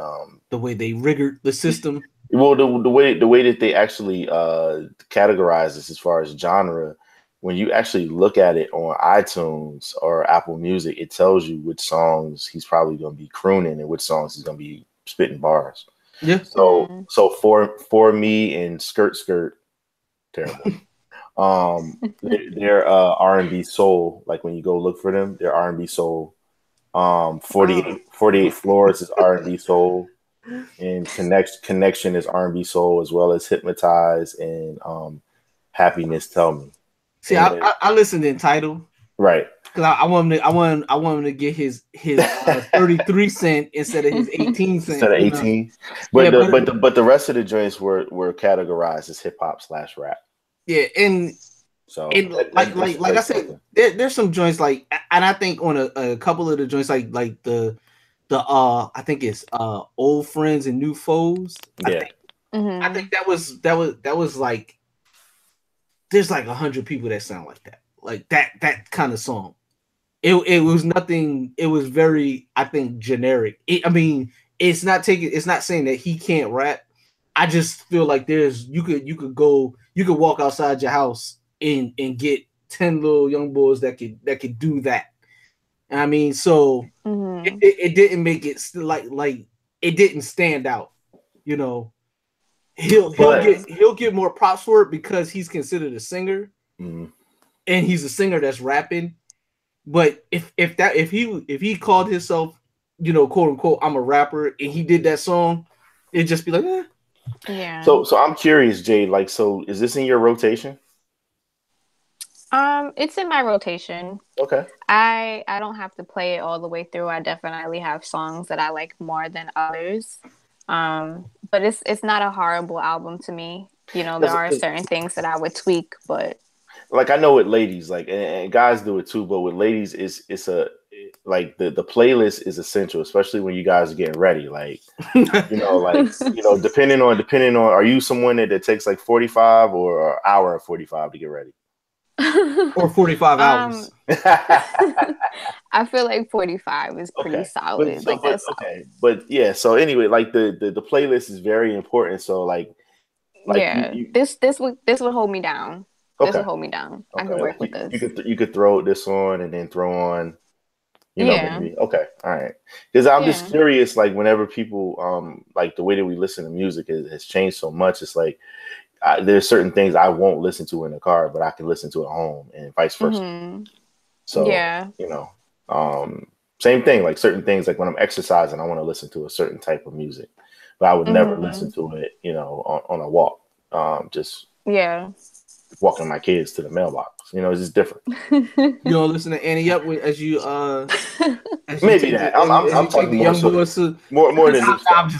the way they rigged the system. Well, the way that they actually categorize this as far as genre, when you actually look at it on iTunes or Apple Music, it tells you which songs he's probably going to be crooning and which songs he's going to be spitting bars. Yeah. So for me and Skirt, terrible. They're R&B soul. Like when you go look for them, they're R&B soul. 48 Floors is R&B soul. And connection is R&B soul, as well as Hypnotize and Happiness Tell Me. See, I listened to Entitled. Right. Because I want him to get his 33 cent instead of his 18 cent. Instead of 18. But the rest of the joints were categorized as hip hop /rap. Yeah, and so like I said, there's some joints like, and I think on a couple of the joints like the I think it's Old Friends and New Foes. Yeah. I think that was like, there's like 100 people that sound like that. Like that kind of song. It was nothing. It was very, I think, generic. It's not saying that he can't rap. I just feel like you could walk outside your house and get 10 little young boys that could do that. I mean, so it didn't make it like it didn't stand out. You know, he'll get more props for it because he's considered a singer, and he's a singer that's rapping. But if he called himself, you know, quote unquote, I'm a rapper, and he did that song, it'd just be like, eh. Yeah. So I'm curious, Jade. Like, so is this in your rotation? It's in my rotation. Okay. I don't have to play it all the way through. I definitely have songs that I like more than others. But it's not a horrible album to me. You know, there are certain things that I would tweak, but like, I know with ladies, like, and guys do it too, but with ladies, it's like the playlist is essential, especially when you guys are getting ready. Like, you know, depending on, are you someone that takes like 45 or an hour and 45 to get ready? Or 45 hours. I feel like 45 is pretty solid. But yeah, so anyway, like the playlist is very important. So like yeah, this would hold me down. This will hold me down. I can work with this. You could throw this on and then throw on, you know, maybe. Okay, all right. Because I'm just curious, like, whenever people like the way that we listen to music has changed so much. It's like there's certain things I won't listen to in the car, but I can listen to at home, and vice versa. So you know, same thing. Like certain things, like when I'm exercising, I want to listen to a certain type of music, but I would never listen to it, you know, on a walk. Just walking my kids to the mailbox, you know, it's just different. You don't listen to Annie Up as you maybe that I'm talking young boys more than new stuff.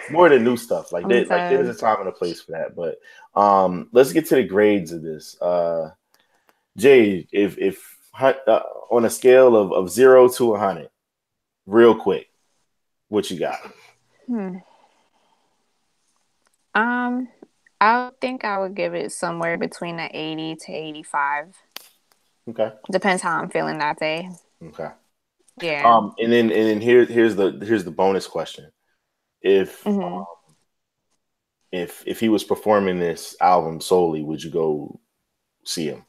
More than new stuff. Like there's a time and a place for that. But let's get to the grades of this. Jay, if on a scale of 0 to 100, real quick, what you got? I think I would give it somewhere between an 80 to 85. Okay. Depends how I'm feeling that day. Okay. Yeah. And then here's the bonus question. If he was performing this album solely, would you go see him?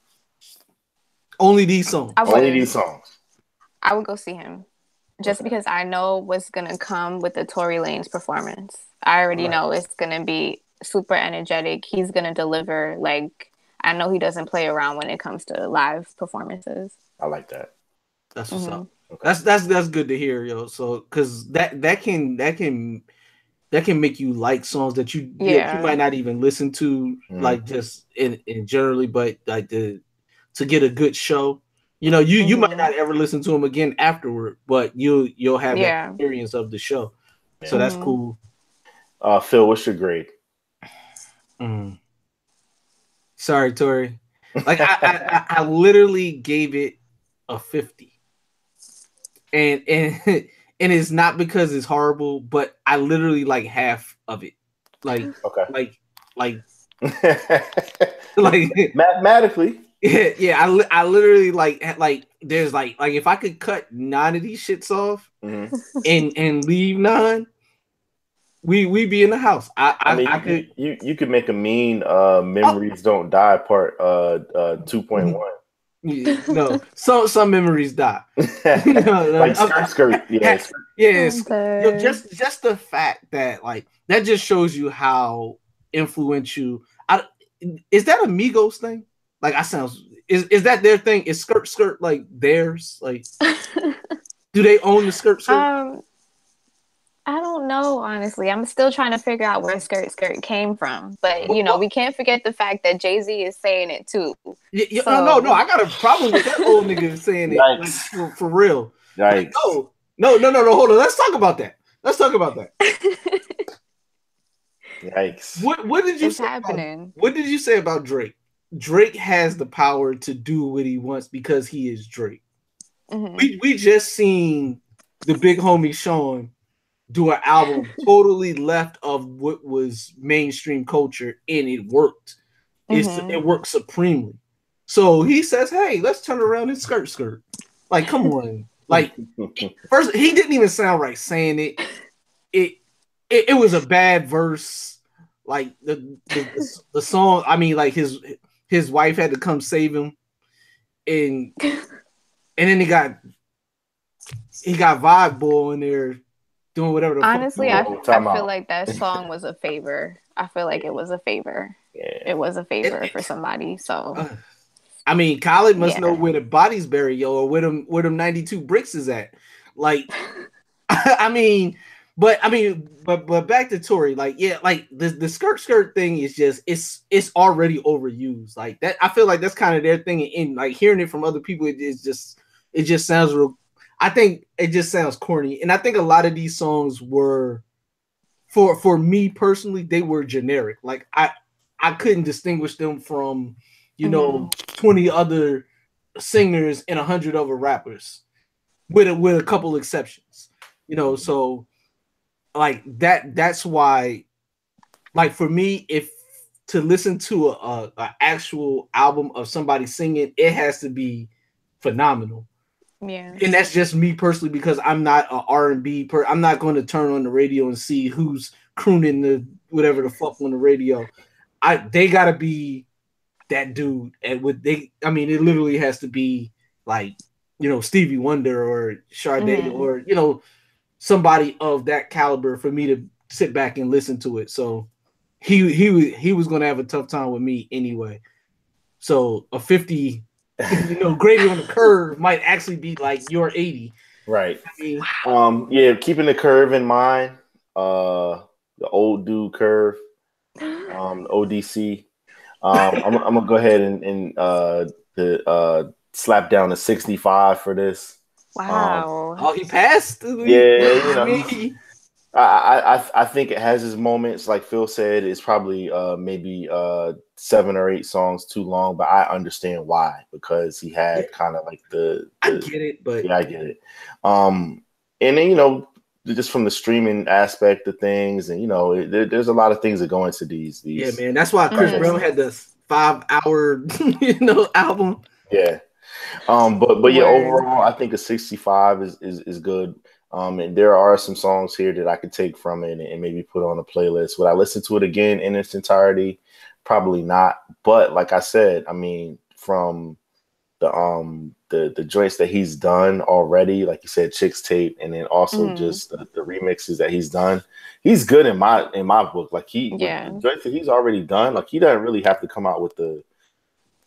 Only these songs. Only these songs. I would go see him. Just because I know what's gonna come with the Tory Lanez performance. I already know it's gonna be super energetic. He's gonna deliver. Like, I know he doesn't play around when it comes to live performances. I like that. That's what's up. Okay. That's good to hear, yo. So because that can make you like songs that you might not even listen to, like just in generally, but like to get a good show. You know, you might not ever listen to them again afterward, but you'll have that experience of the show. So that's cool. Phil, what's your grade? Sorry, Tori. Like I literally gave it a 50, and it's not because it's horrible, but I literally like half of it. Like mathematically. Yeah. I literally like there's like if I could cut 9 of these shits off and leave 9. We be in the house. I could. You could make a mean memories don't die part 2.1. No, some memories die. Like skirt. Yes. Yo, just the fact that like that just shows you how influential. Is that a Migos thing? Like is that their thing? Is skirt like theirs? Like, do they own the skirt? I don't know, honestly. I'm still trying to figure out where skirt skirt came from. But you know, we can't forget the fact that Jay-Z is saying it too. No. I got a problem with that old nigga saying it like, for real. Yikes. Like, no. Hold on. Let's talk about that. Yikes. What did you say happening? What did you say about Drake? Drake has the power to do what he wants because he is Drake. Mm-hmm. We just seen the big homie Sean do an album totally left of what was mainstream culture, and it worked. It worked supremely. So he says, "Hey, let's turn around and skirt." Like, come on. Like, first, he didn't even sound right saying it. It was a bad verse. Like the song. I mean, like his wife had to come save him, and then he got Vibe Boy in there doing whatever. Honestly, I feel like that song was a favor. I feel like it was a favor. Yeah. It was a favor for somebody. So, I mean, Khaled must know where the body's buried, or where them 92 bricks is at. Like, but back to Tory. Like, like the skirt thing is just it's already overused. Like that, I feel like that's kind of their thing. And like hearing it from other people, it just sounds real. I think it just sounds corny, and I think a lot of these songs were, for me personally, they were generic. Like I couldn't distinguish them from, 20 other singers and 100 other rappers, with a couple exceptions. So like that's why, like for me, if to listen to a actual album of somebody singing, it has to be phenomenal. Yeah, and that's just me personally, because I'm not an R&B I'm not going to turn on the radio and see who's crooning the whatever the fuck on the radio. They gotta be that dude, and it literally has to be like Stevie Wonder or Sade or somebody of that caliber for me to sit back and listen to it. So he was going to have a tough time with me anyway. So a 50. Grading on the curve might actually be like your 80. Right. Keeping the curve in mind, the old dude curve, ODC. I'm gonna go ahead and slap down a 65 for this. Wow. He passed. I think it has its moments. Like Phil said, it's probably maybe 7 or 8 songs too long, but I understand why, because he had kind of like I get it, but I get it. And then just from the streaming aspect of things, and there's a lot of things that go into these. Yeah, man, that's why Chris Brown had the 5-hour album. Yeah. But yeah, overall, I think a 65 is good. And there are some songs here that I could take from it and maybe put on a playlist. Would I listen to it again in its entirety? Probably not. But like I said, I mean, from the joints that he's done already, like you said, Chicks Tape, and then also just the remixes that he's done, he's good in my book. Like the joints that he's already done, like he doesn't really have to come out with the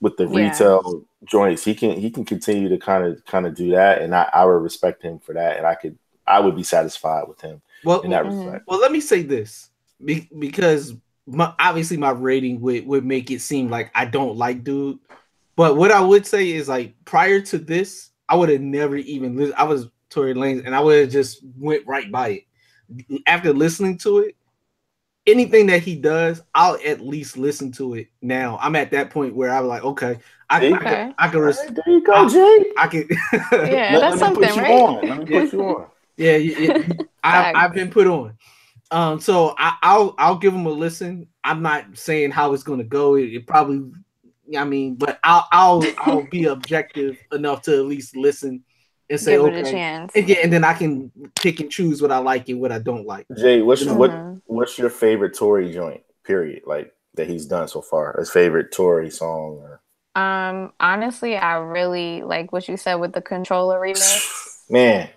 retail joints. He can continue to kind of do that, and I would respect him for that, and I would be satisfied with him in that respect. Well, let me say this, because obviously my rating would make it seem like I don't like dude. But what I would say is, like, prior to this, I would have never even listened. I was Tory Lanez, and I would have just went right by it. After listening to it, anything that he does, I'll at least listen to it now. I'm at that point where I'm like, okay, I can. There you go, Jay. I can. That's something, right? Let me put you on. Yeah. I've been put on. So I'll give him a listen. I'm not saying how it's going to go. It probably, but I'll be objective enough to at least listen and say, give okay, it a chance. And then I can pick and choose what I like and what I don't like. Jay, what's your favorite Tory joint? Period. Like that he's done so far. His favorite Tory song? Honestly, I really like what you said with the Controller remix. Man.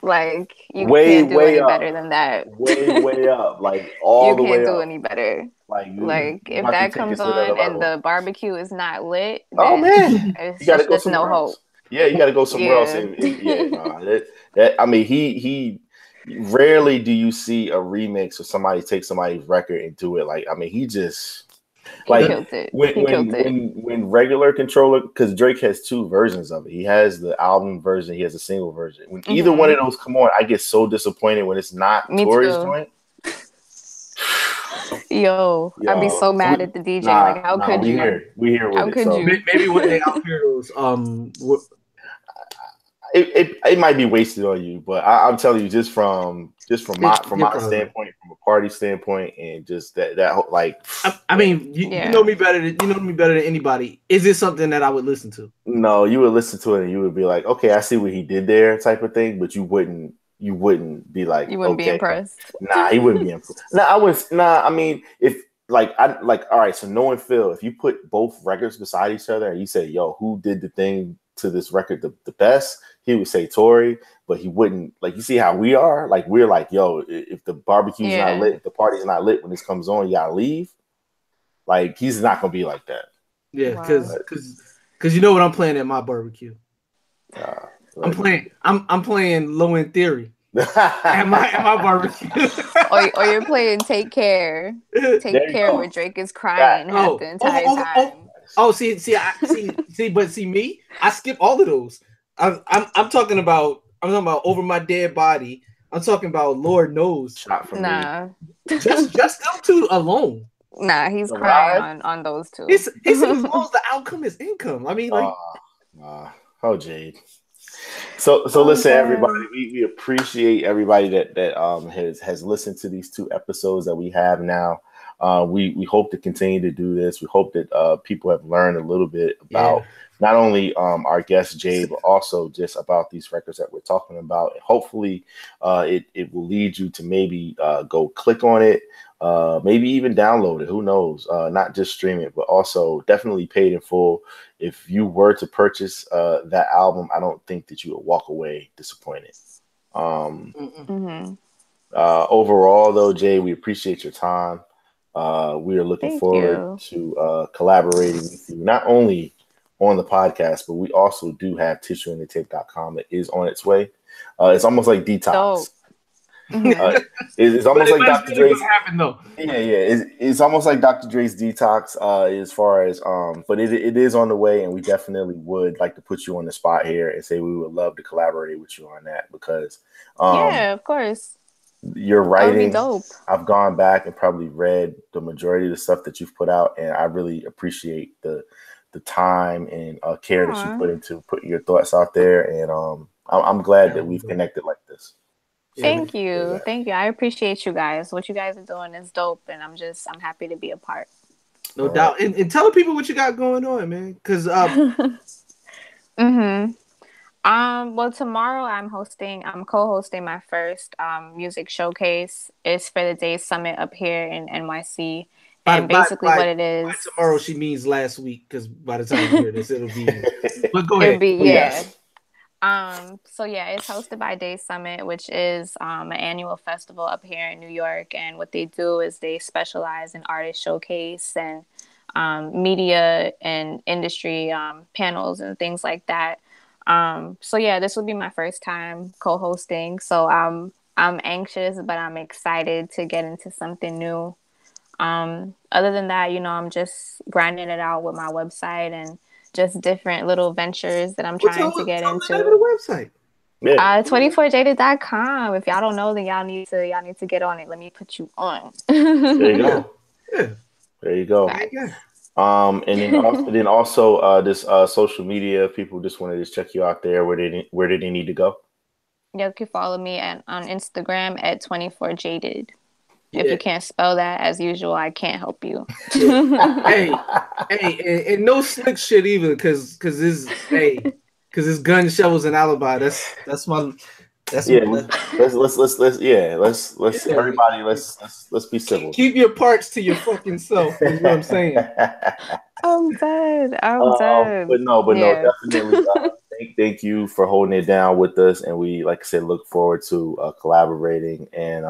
Like you can't do any better than that. Way up. Like all the way up. You can't do any better. Like if that comes on and the barbecue is not lit, oh man, you gotta go somewhere else. No hope. Yeah, you got to go somewhere else. And he rarely do you see a remix or somebody take somebody's record and do it. Like, I mean, he just like when regular controller, because Drake has two versions of it. He has the album version, he has a single version. When either one of those come on, I get so disappointed when it's not Tory's joint. Yo, I'd be so mad at the DJ. Like, how could you? We here with how it. Could so. you? Maybe one day I'll hear those. It might be wasted on you, but I'm telling you, just from my standpoint, from a party standpoint, and just that like. I mean, you know me better than anybody. Is it something that I would listen to? No, you would listen to it and you would be like, okay, I see what he did there, type of thing. But you wouldn't be like, you wouldn't be impressed. Nah, he wouldn't be impressed. I mean, if all right, so knowing Phil, if you put both records beside each other and you say, yo, who did the thing to this record the best? He would say Tory, but he wouldn't. Like, you see how we are? Like, we're like, yo, if the barbecue's not lit, if the party's not lit when this comes on, you gotta leave. Like, he's not gonna be like that. Yeah, because you know what I'm playing at my barbecue. I'm playing Low End Theory at my barbecue. or you're playing Take Care. Take Care where Drake is crying half the entire time. See me, I skip all of those. I'm talking about Over My Dead Body. I'm talking about Lord Knows. Shot from me. Just them two alone. Nah, he's crying on those two. He said as long as the outcome is income. I mean, like, Jade. So listen, everybody. We appreciate everybody that has listened to these 2 episodes that we have now. We hope to continue to do this. We hope that people have learned a little bit about not only our guest Jay, but also just about these records that we're talking about. And hopefully, it will lead you to maybe go click on it, maybe even download it. Who knows? Not just stream it, but also definitely paid in full. If you were to purchase that album, I don't think that you would walk away disappointed. Overall, though, Jay, we appreciate your time. We are looking forward to collaborating with you, not only on the podcast, but we also do have tissueinthetape.com that is on its way. It's almost like Detox. It's almost like Dr. Dre's. It's almost like Dr. Dre's Detox as far as but it is on the way, and we definitely would like to put you on the spot here and say we would love to collaborate with you on that, because of course. Your writing, I've gone back and probably read the majority of the stuff that you've put out, and I really appreciate the time and care that you put into putting your thoughts out there. And I'm glad that we've connected like this. Thank you. I appreciate you guys. What you guys are doing is dope, and I'm happy to be a part. No doubt. And tell the people what you got going on, man. Because well, tomorrow I'm co-hosting my first music showcase. It's for the Day Summit up here in NYC. And basically what it is. By tomorrow, she means last week, because by the time you hear this, it'll be. But go ahead. So it's hosted by Day Summit, which is an annual festival up here in New York. And what they do is they specialize in artist showcase and media and industry panels and things like that. This will be my first time co-hosting. So I'm anxious, but I'm excited to get into something new. Other than that, I'm just grinding it out with my website and just different little ventures that I'm trying to get into. The website. 24jaded.com. If y'all don't know, then y'all need to get on it. Let me put you on. There you go. Yeah. There you go. And then also this social media, people just want to just check you out there. Where do they need to go? You can follow me on Instagram at 24jaded. If you can't spell that, as usual, I can't help you. hey, and no slick shit either, because it's gun, shovels, and alibi. That's my. Let's be civil. Keep your parts to your fucking self. Is what I'm saying. I'm dead. But no, definitely. Thank you for holding it down with us, and we, like I said, look forward to collaborating. And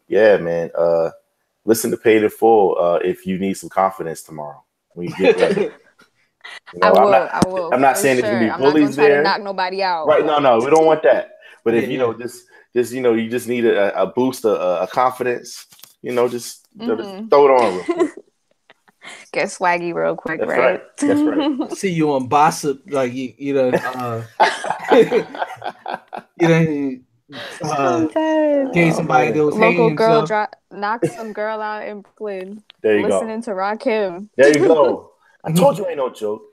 man, listen to Paid in Full if you need some confidence tomorrow when you get ready. I will. I'm not saying there's gonna be bullies there. Knock nobody out. Right? No, we don't want that. But if you just need a boost, a confidence. Just throw it on real quick. Get swaggy real quick, That's right? That's right. See you on Bossip, like you know, gave somebody those local hands, girl knock some girl out in Brooklyn. There you listening to Rakim. There you go. I told you ain't no joke.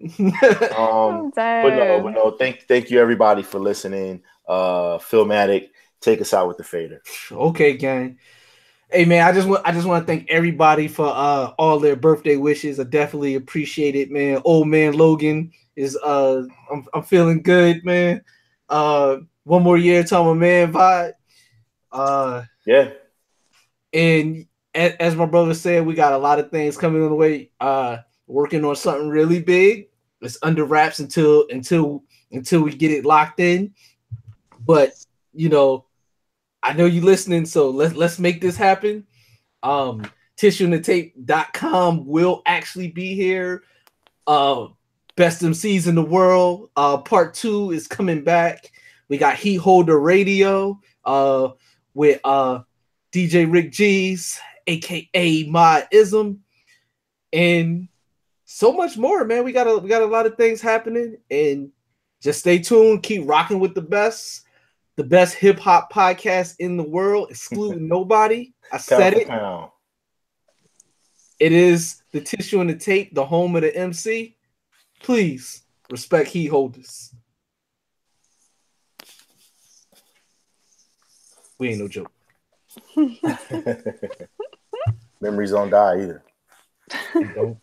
But no. Thank you everybody for listening. Philmatic, take us out with the fader. Okay, gang. Hey man, I just want to thank everybody for all their birthday wishes. I definitely appreciate it, man. Old man Logan is I'm feeling good, man. One more year till my man vibe. Yeah. And as my brother said, we got a lot of things coming on the way. Working on something really big. It's under wraps until we get it locked in. But I know you listening, so let's make this happen. TissueandTheTape.com will actually be here. Best MCs in the world. Part 2 is coming back. We got Heat Holderz Radio with DJ Rick G's, aka My Ism, and so much more, man. We got a lot of things happening, and just stay tuned. Keep rocking with the best hip hop podcast in the world, excluding nobody. I said it. It is the Tissue and the Tape, the home of the MC. Please respect Heat Holderz. We ain't no joke. Memories don't die either. Don't.